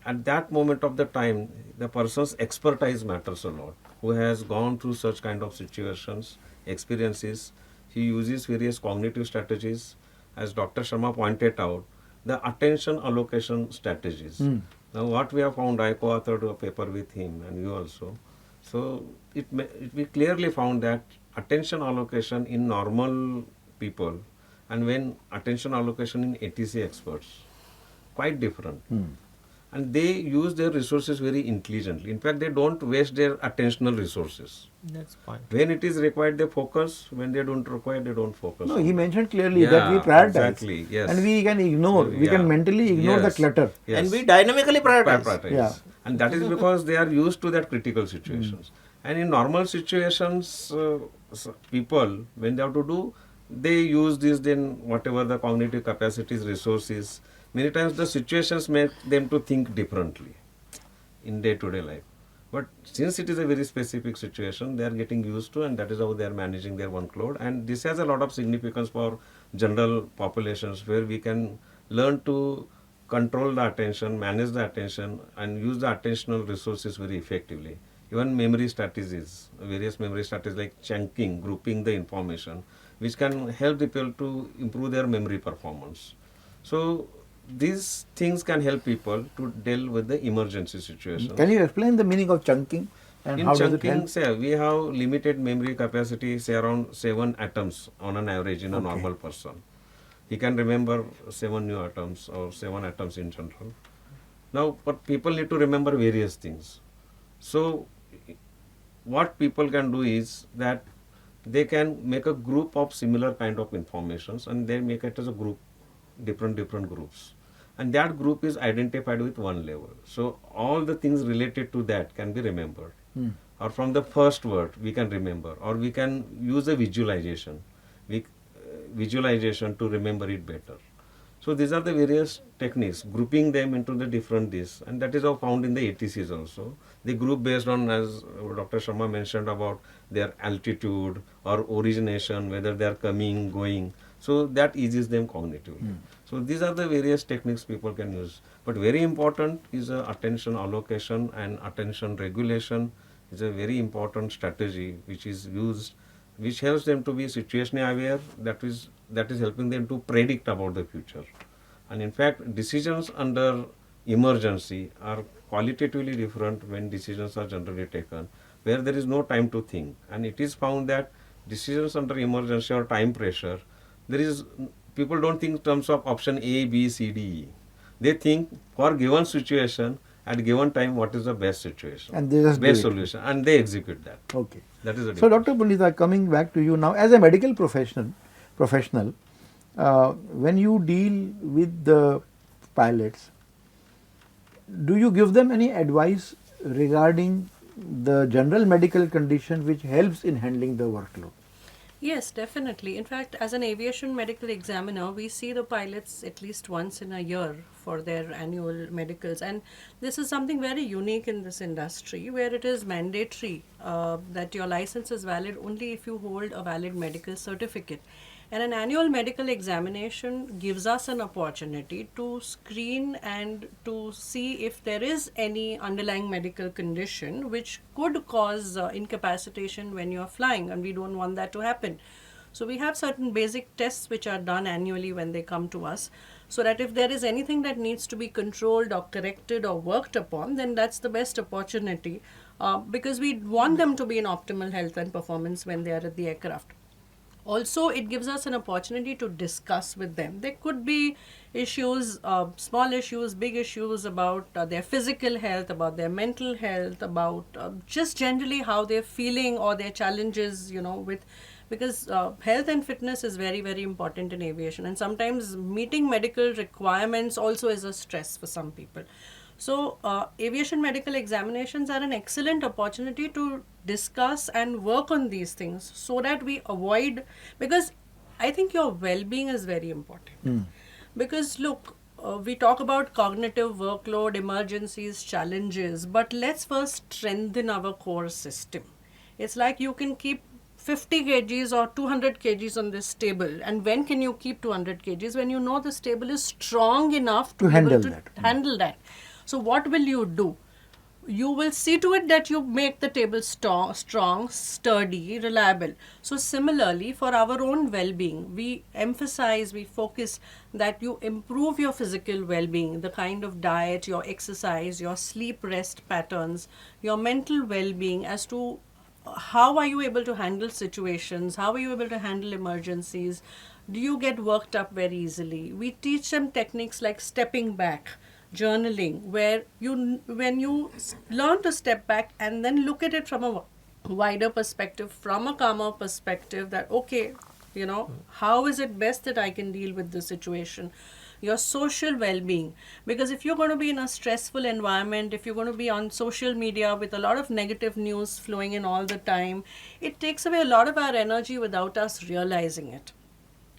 At that moment of the time, the person's expertise matters a lot. Who has gone through such kind of situations, experiences, he uses various cognitive strategies. As Dr. Sharma pointed out, the attention allocation strategies. Now what we have found, I co-authored a paper with him and you also. So we clearly found that attention allocation in normal people and when attention allocation in ATC experts, quite different. And they use their resources very intelligently. In fact, they don't waste their attentional resources. That's fine. When it is required, they focus. When they don't require, they don't focus. No, he mentioned clearly that we prioritize. Exactly, yes. And we can ignore, we can mentally ignore the clutter. Yes. And we dynamically prioritize. Yeah. And that is because they are used to that critical situations. And in normal situations, people, when they have to do, they use this, then whatever the cognitive capacities, resources. Many times the situations make them to think differently in day-to-day life. But since it is a very specific situation, they are getting used to, and that is how they are managing their workload. And this has a lot of significance for general populations, where we can learn to control the attention, manage the attention, and use the attentional resources very effectively. Even memory strategies, various memory strategies like chunking, grouping the information, which can help people to improve their memory performance. So these things can help people to deal with the emergency situation. Can you explain the meaning of chunking? And In how does it chunking, help? say we have limited memory capacity, say around 7 atoms on an average in a Okay. normal person. He can remember 7 new atoms or 7 atoms in general. Now, but people need to remember various things. So, what people can do is that they can make a group of similar kind of informations and they make it as a group, different groups, and that group is identified with one level. So all the things related to that can be remembered, or from the first word we can remember, or we can use a visualization, visualization to remember it better. So these are the various techniques, grouping them into the different this, and that is how found in the ATCs also. They group based on, as Dr. Sharma mentioned, about their altitude or origination, whether they are coming, going. So that eases them cognitively. So these are the various techniques people can use. But very important is attention allocation and attention regulation is a very important strategy which is used, which helps them to be situationally aware, that is helping them to predict about the future. And in fact, decisions under emergency are qualitatively different when decisions are generally taken, where there is no time to think. And it is found that decisions under emergency or time pressure, there is, people don't think in terms of option A, B, C, D, E. They think for given situation at given time what is the best situation, And they just do best it. solution, and they execute that. Okay. That is the So, difference. Dr. Pundita, coming back to you now, as a medical professional, when you deal with the pilots, do you give them any advice regarding the general medical condition which helps in handling the workload? Yes, definitely. In fact, as an aviation medical examiner, we see the pilots at least once in a year for their annual medicals. And this is something very unique in this industry where it is mandatory that your license is valid only if you hold a valid medical certificate. And an annual medical examination gives us an opportunity to screen and to see if there is any underlying medical condition which could cause incapacitation when you're flying, and we don't want that to happen. So we have certain basic tests which are done annually when they come to us, so that if there is anything that needs to be controlled or corrected or worked upon, then that's the best opportunity because we want them to be in optimal health and performance when they are at the aircraft. Also, it gives us an opportunity to discuss with them. There could be issues, small issues, big issues about their physical health, about their mental health, about just generally how they're feeling or their challenges, with, because health and fitness is very, very important in aviation. And sometimes meeting medical requirements also is a stress for some people. So, aviation medical examinations are an excellent opportunity to discuss and work on these things so that we avoid, because I think your well being is very important. Because, look, we talk about cognitive workload, emergencies, challenges, but let's first strengthen our core system. It's like you can keep 50 kgs or 200 kgs on this table, and when can you keep 200 kgs? When you know this table is strong enough to be handle able to that. handle that. So what will you do? You will see to it that you make the table strong, sturdy, reliable. So similarly, for our own well-being, we emphasize, we focus that you improve your physical well-being, the kind of diet, your exercise, your sleep rest patterns, your mental well-being, as to how are you able to handle situations, how are you able to handle emergencies, do you get worked up very easily. We teach them techniques like stepping back, journaling, where when you learn to step back and then look at it from a wider perspective, from a calmer perspective, that okay, how is it best that I can deal with this situation. Your social well-being, because if you're going to be in a stressful environment, if you're going to be on social media with a lot of negative news flowing in all the time, it takes away a lot of our energy without us realizing it.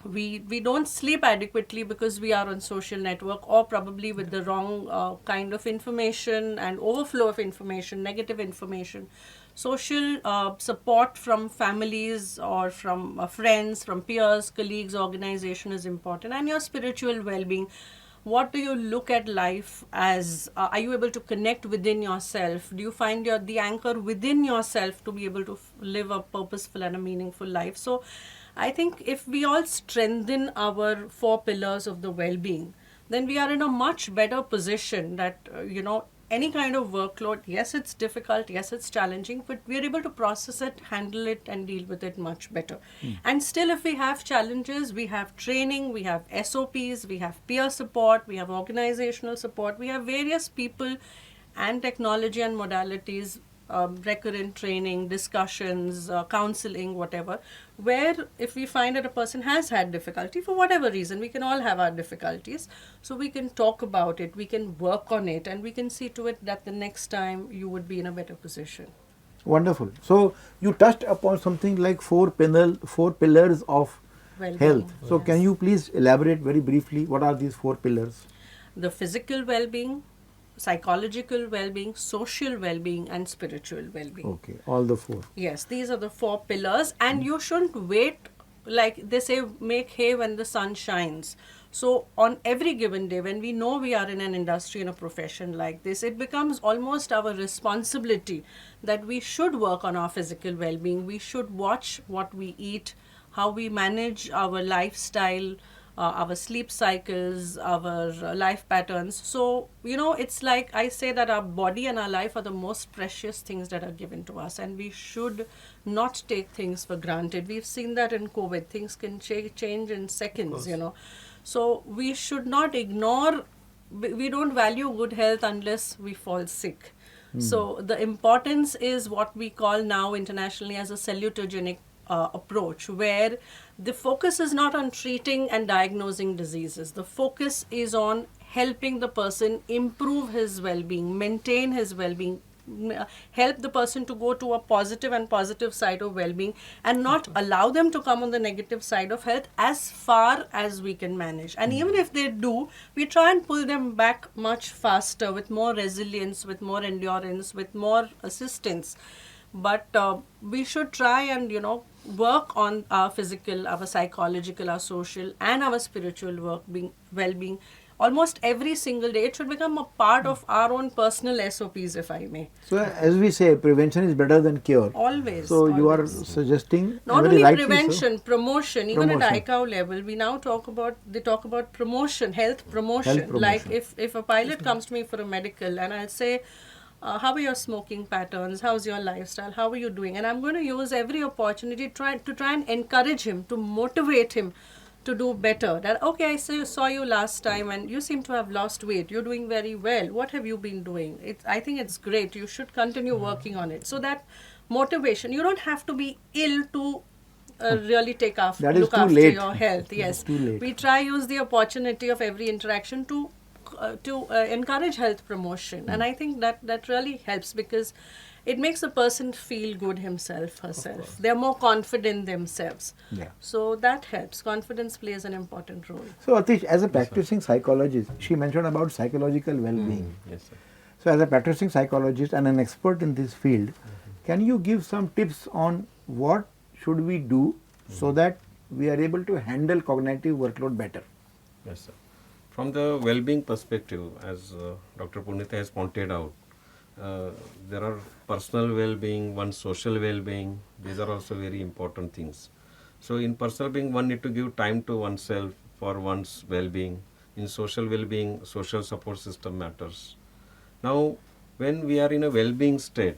We don't sleep adequately because we are on social network, or probably with the wrong kind of information and overflow of information, negative information. Social support from families or from friends, from peers, colleagues, organization is important. And your spiritual well-being. What do you look at life as? Are you able to connect within yourself? Do you find the anchor within yourself to be able to live a purposeful and a meaningful life? So I think if we all strengthen our 4 pillars of the well-being, then we are in a much better position that, any kind of workload, yes, it's difficult, yes, it's challenging, but we're able to process it, handle it, and deal with it much better. And still, if we have challenges, we have training, we have SOPs, we have peer support, we have organizational support, we have various people and technology and modalities, recurrent training, discussions, counseling, whatever, where if we find that a person has had difficulty for whatever reason, we can all have our difficulties, so we can talk about it, we can work on it, and we can see to it that the next time you would be in a better position. Wonderful. So you touched upon something like four pillars of Well-being, health. So yes. can you please elaborate very briefly what are these four pillars? The physical well-being, psychological well-being, social well-being, and spiritual well-being. Okay, all the four. Yes, these are the four pillars, and you shouldn't wait. Like they say, make hay when the sun shines. So, on every given day, when we know we are in an industry, in a profession like this, it becomes almost our responsibility that we should work on our physical well being. We should watch what we eat, how we manage our lifestyle, our sleep cycles, our life patterns. So, it's like I say that our body and our life are the most precious things that are given to us, and we should not take things for granted. We've seen that in COVID. Things can change in seconds, So, we should not ignore, we don't value good health unless we fall sick. So, the importance is what we call now internationally as a salutogenic approach, where the focus is not on treating and diagnosing diseases. The focus is on helping the person improve his well-being, maintain his well-being, help the person to go to a positive side of well-being, and not allow them to come on the negative side of health as far as we can manage. And even if they do, we try and pull them back much faster, with more resilience, with more endurance, with more assistance. But we should try and work on our physical, our psychological, our social, and our spiritual well-being almost every single day. It should become a part of our own personal SOPs, if I may. So as we say, prevention is better than cure. Always. So you are always. suggesting Not very only rightly prevention, promotion, even Promotion. at ICAO level, we now talk about promotion, health promotion. Health promotion. Like if a pilot comes to me for a medical, and I'll say, how are your smoking patterns? How's your lifestyle? How are you doing? And I'm going to use every opportunity to try and encourage him, to motivate him to do better. That, okay, I saw you last time and you seem to have lost weight. You're doing very well. What have you been doing? I think it's great. You should continue working on it. So that motivation, you don't have to be ill to really That is look too after late. your health. Yes, Too late. we try use the opportunity of every interaction to encourage health promotion, and I think that really helps, because it makes the person feel good himself, herself. They're more confident themselves. Yeah. So that helps. Confidence plays an important role. So Atish, as a practicing psychologist, she mentioned about psychological well-being. Yes, sir. So as a practicing psychologist and an expert in this field, can you give some tips on what should we do so that we are able to handle cognitive workload better? Yes, sir. From the well-being perspective, as Dr. Punita has pointed out, there are personal well-being, one's social well-being. These are also very important things. So in personal being, one need to give time to oneself for one's well-being. In social well-being, social support system matters. Now, when we are in a well-being state,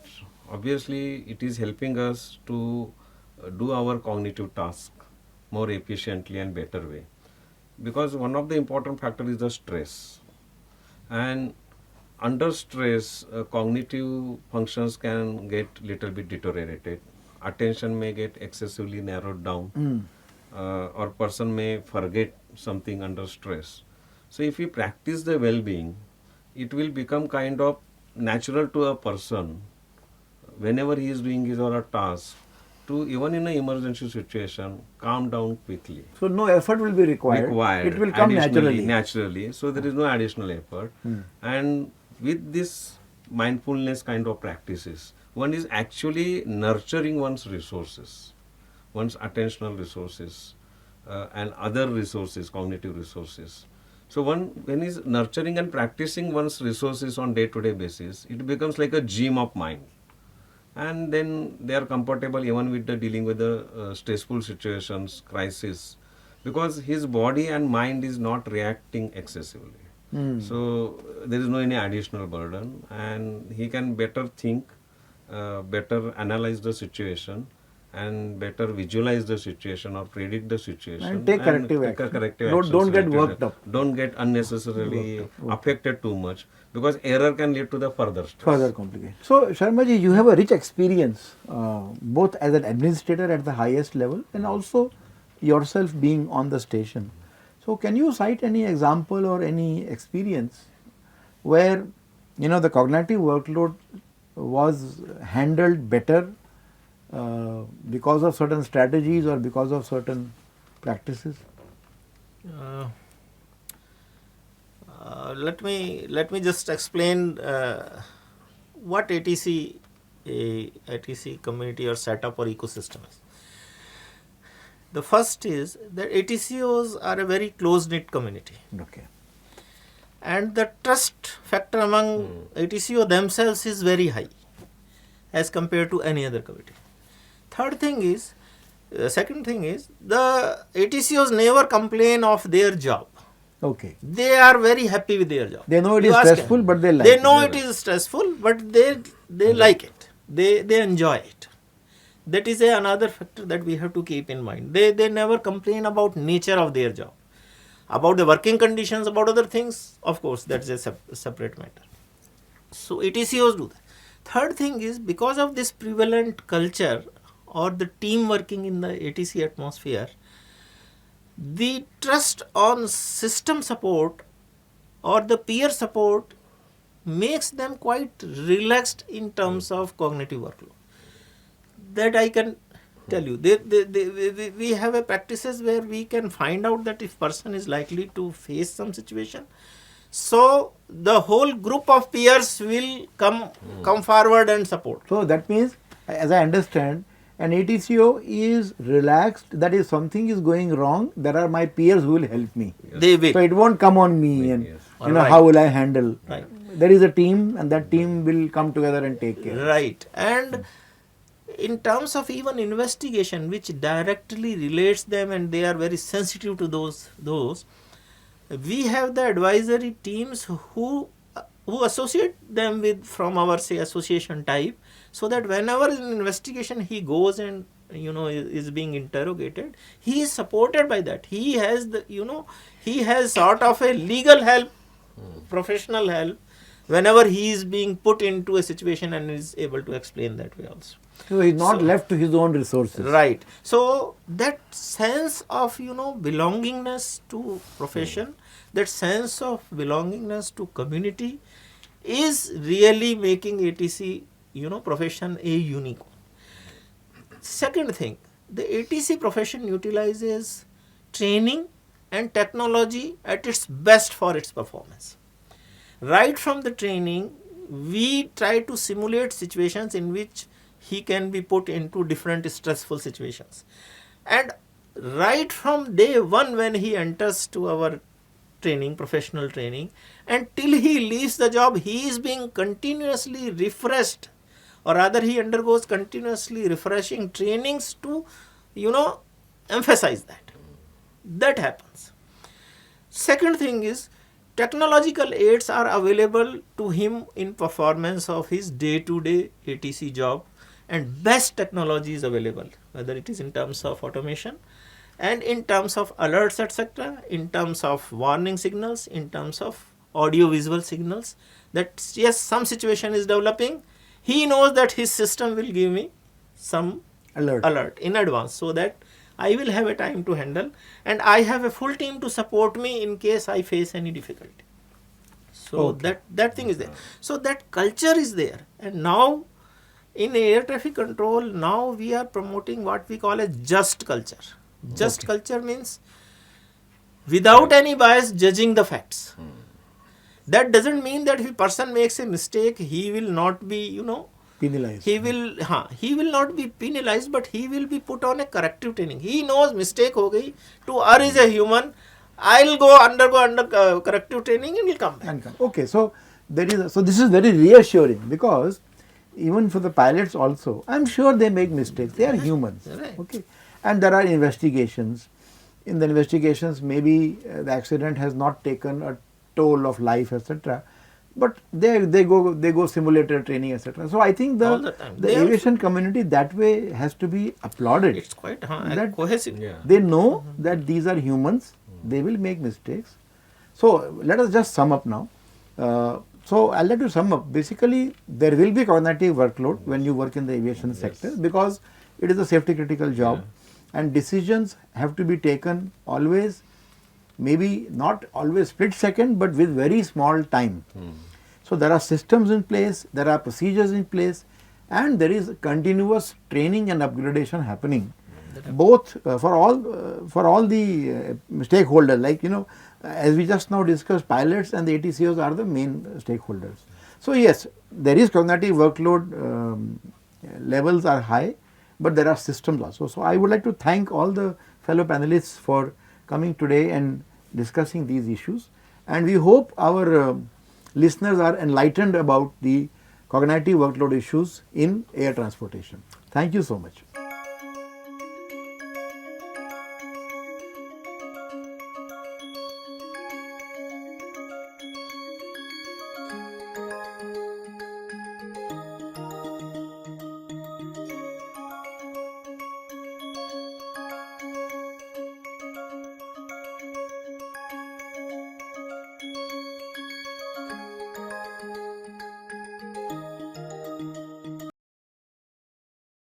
obviously it is helping us to do our cognitive task more efficiently and better way. Because one of the important factor is the stress, and under stress cognitive functions can get little bit deteriorated. Attention may get excessively narrowed down, or person may forget something under stress. So if we practice the well-being, it will become kind of natural to a person whenever he is doing his or her task, to even in an emergency situation calm down quickly. So no effort will be required. It will come naturally. So there is no additional effort. And with this mindfulness kind of practices, one is actually nurturing one's resources, one's attentional resources, and other resources, cognitive resources. So when is nurturing and practicing one's resources on day-to-day basis, it becomes like a gym of mind. And then they are comfortable even with the dealing with the stressful situations, crisis, because his body and mind is not reacting excessively. So there is no any additional burden, and he can better think, better analyze the situation, and better visualize the situation or predict the situation And take corrective take a action. corrective Don't- actions don't get related- worked up. Don't get unnecessarily affected too much, because error can lead to the further stress. Further complication. So, Sharma ji, you have a rich experience both as an administrator at the highest level and also yourself being on the station. So, can you cite any example or any experience where the cognitive workload was handled better because of certain strategies or because of certain practices? Let me just explain what ATC community or setup or ecosystem is. The first is that ATCOs are a very close knit community, Okay. and the trust factor among ATCO themselves is very high as compared to any other community. Second thing is the ATCOs never complain of their job. Okay. They are very happy with their job. They know it You is ask stressful, them. but they like They it. know it is stressful, but they like it. They enjoy it. That is another factor that we have to keep in mind. They never complain about nature of their job. About the working conditions, about other things, of course, that's a separate matter. So ATCOs do that. Third thing is, because of this prevalent culture or the team working in the ATC atmosphere, the trust on system support or the peer support makes them quite relaxed in terms of cognitive workload. That I can tell you. We have a practices where we can find out that if person is likely to face some situation, so the whole group of peers will come forward and support. So that means, as I understand, an ATCO is relaxed, that is something is going wrong, there are my peers who will help me. They will. So it won't come on me and Yes. Right. how will I handle. Right. There is a team and that team will come together and take care. Right. And in terms of even investigation, which directly relates them and they are very sensitive to those, we have the advisory teams who associate them with from our say association type, so that whenever in investigation he goes and is being interrogated, he is supported by that. He has he has sort of a legal help, professional help, whenever he is being put into a situation and is able to explain that way also. So he is not So- left to his own resources. Right. So that sense of belongingness to profession, that sense of belongingness to community, is really making ATC profession a unique one. Second thing, the ATC profession utilizes training and technology at its best for its performance. Right from the training, we try to simulate situations in which he can be put into different stressful situations. And right from day one when he enters to our training, professional training, until he leaves the job, he is being continuously refreshed, or rather he undergoes continuously refreshing trainings to, emphasize that. That happens. Second thing is, technological aids are available to him in performance of his day-to-day ATC job, and best technology is available, whether it is in terms of automation and in terms of alerts, etc., in terms of warning signals, in terms of audio-visual signals, that yes, some situation is developing, he knows that his system will give me some alert in advance, so that I will have a time to handle, and I have a full team to support me in case I face any difficulty. So that thing is there. So that culture is there, and now in air traffic control, now we are promoting what we call a just culture. Just culture means without any bias judging the facts. That doesn't mean that if a person makes a mistake, he will not be, Penalized. he will not be penalized, but he will be put on a corrective training. He knows mistake ho gayi. To err is a human. I'll undergo corrective training and will come back. Okay, so this is very reassuring, because even for the pilots also, I'm sure they make mistakes. They are humans. Right. Okay, and there are investigations. In the investigations, maybe the accident has not taken a toll of life, etc. But they go simulator training, etc. So I think All the time. the They aviation community that way has to be applauded. It's quite That- cohesive. Yeah. They know that these are humans, they will make mistakes. So let us just sum up now. So I'll let you sum up. Basically, there will be cognitive workload when you work in the aviation sector because it is a safety critical job, and decisions have to be taken always, maybe not always split second, but with very small time. So there are systems in place, there are procedures in place, and there is continuous training and upgradation happening, both for all the stakeholders. Like as we just now discussed, pilots and the ATCOs are the main stakeholders. So yes, there is cognitive workload, levels are high, but there are systems also. So I would like to thank all the fellow panelists for coming today and discussing these issues, and we hope our listeners are enlightened about the cognitive workload issues in air transportation. Thank you so much.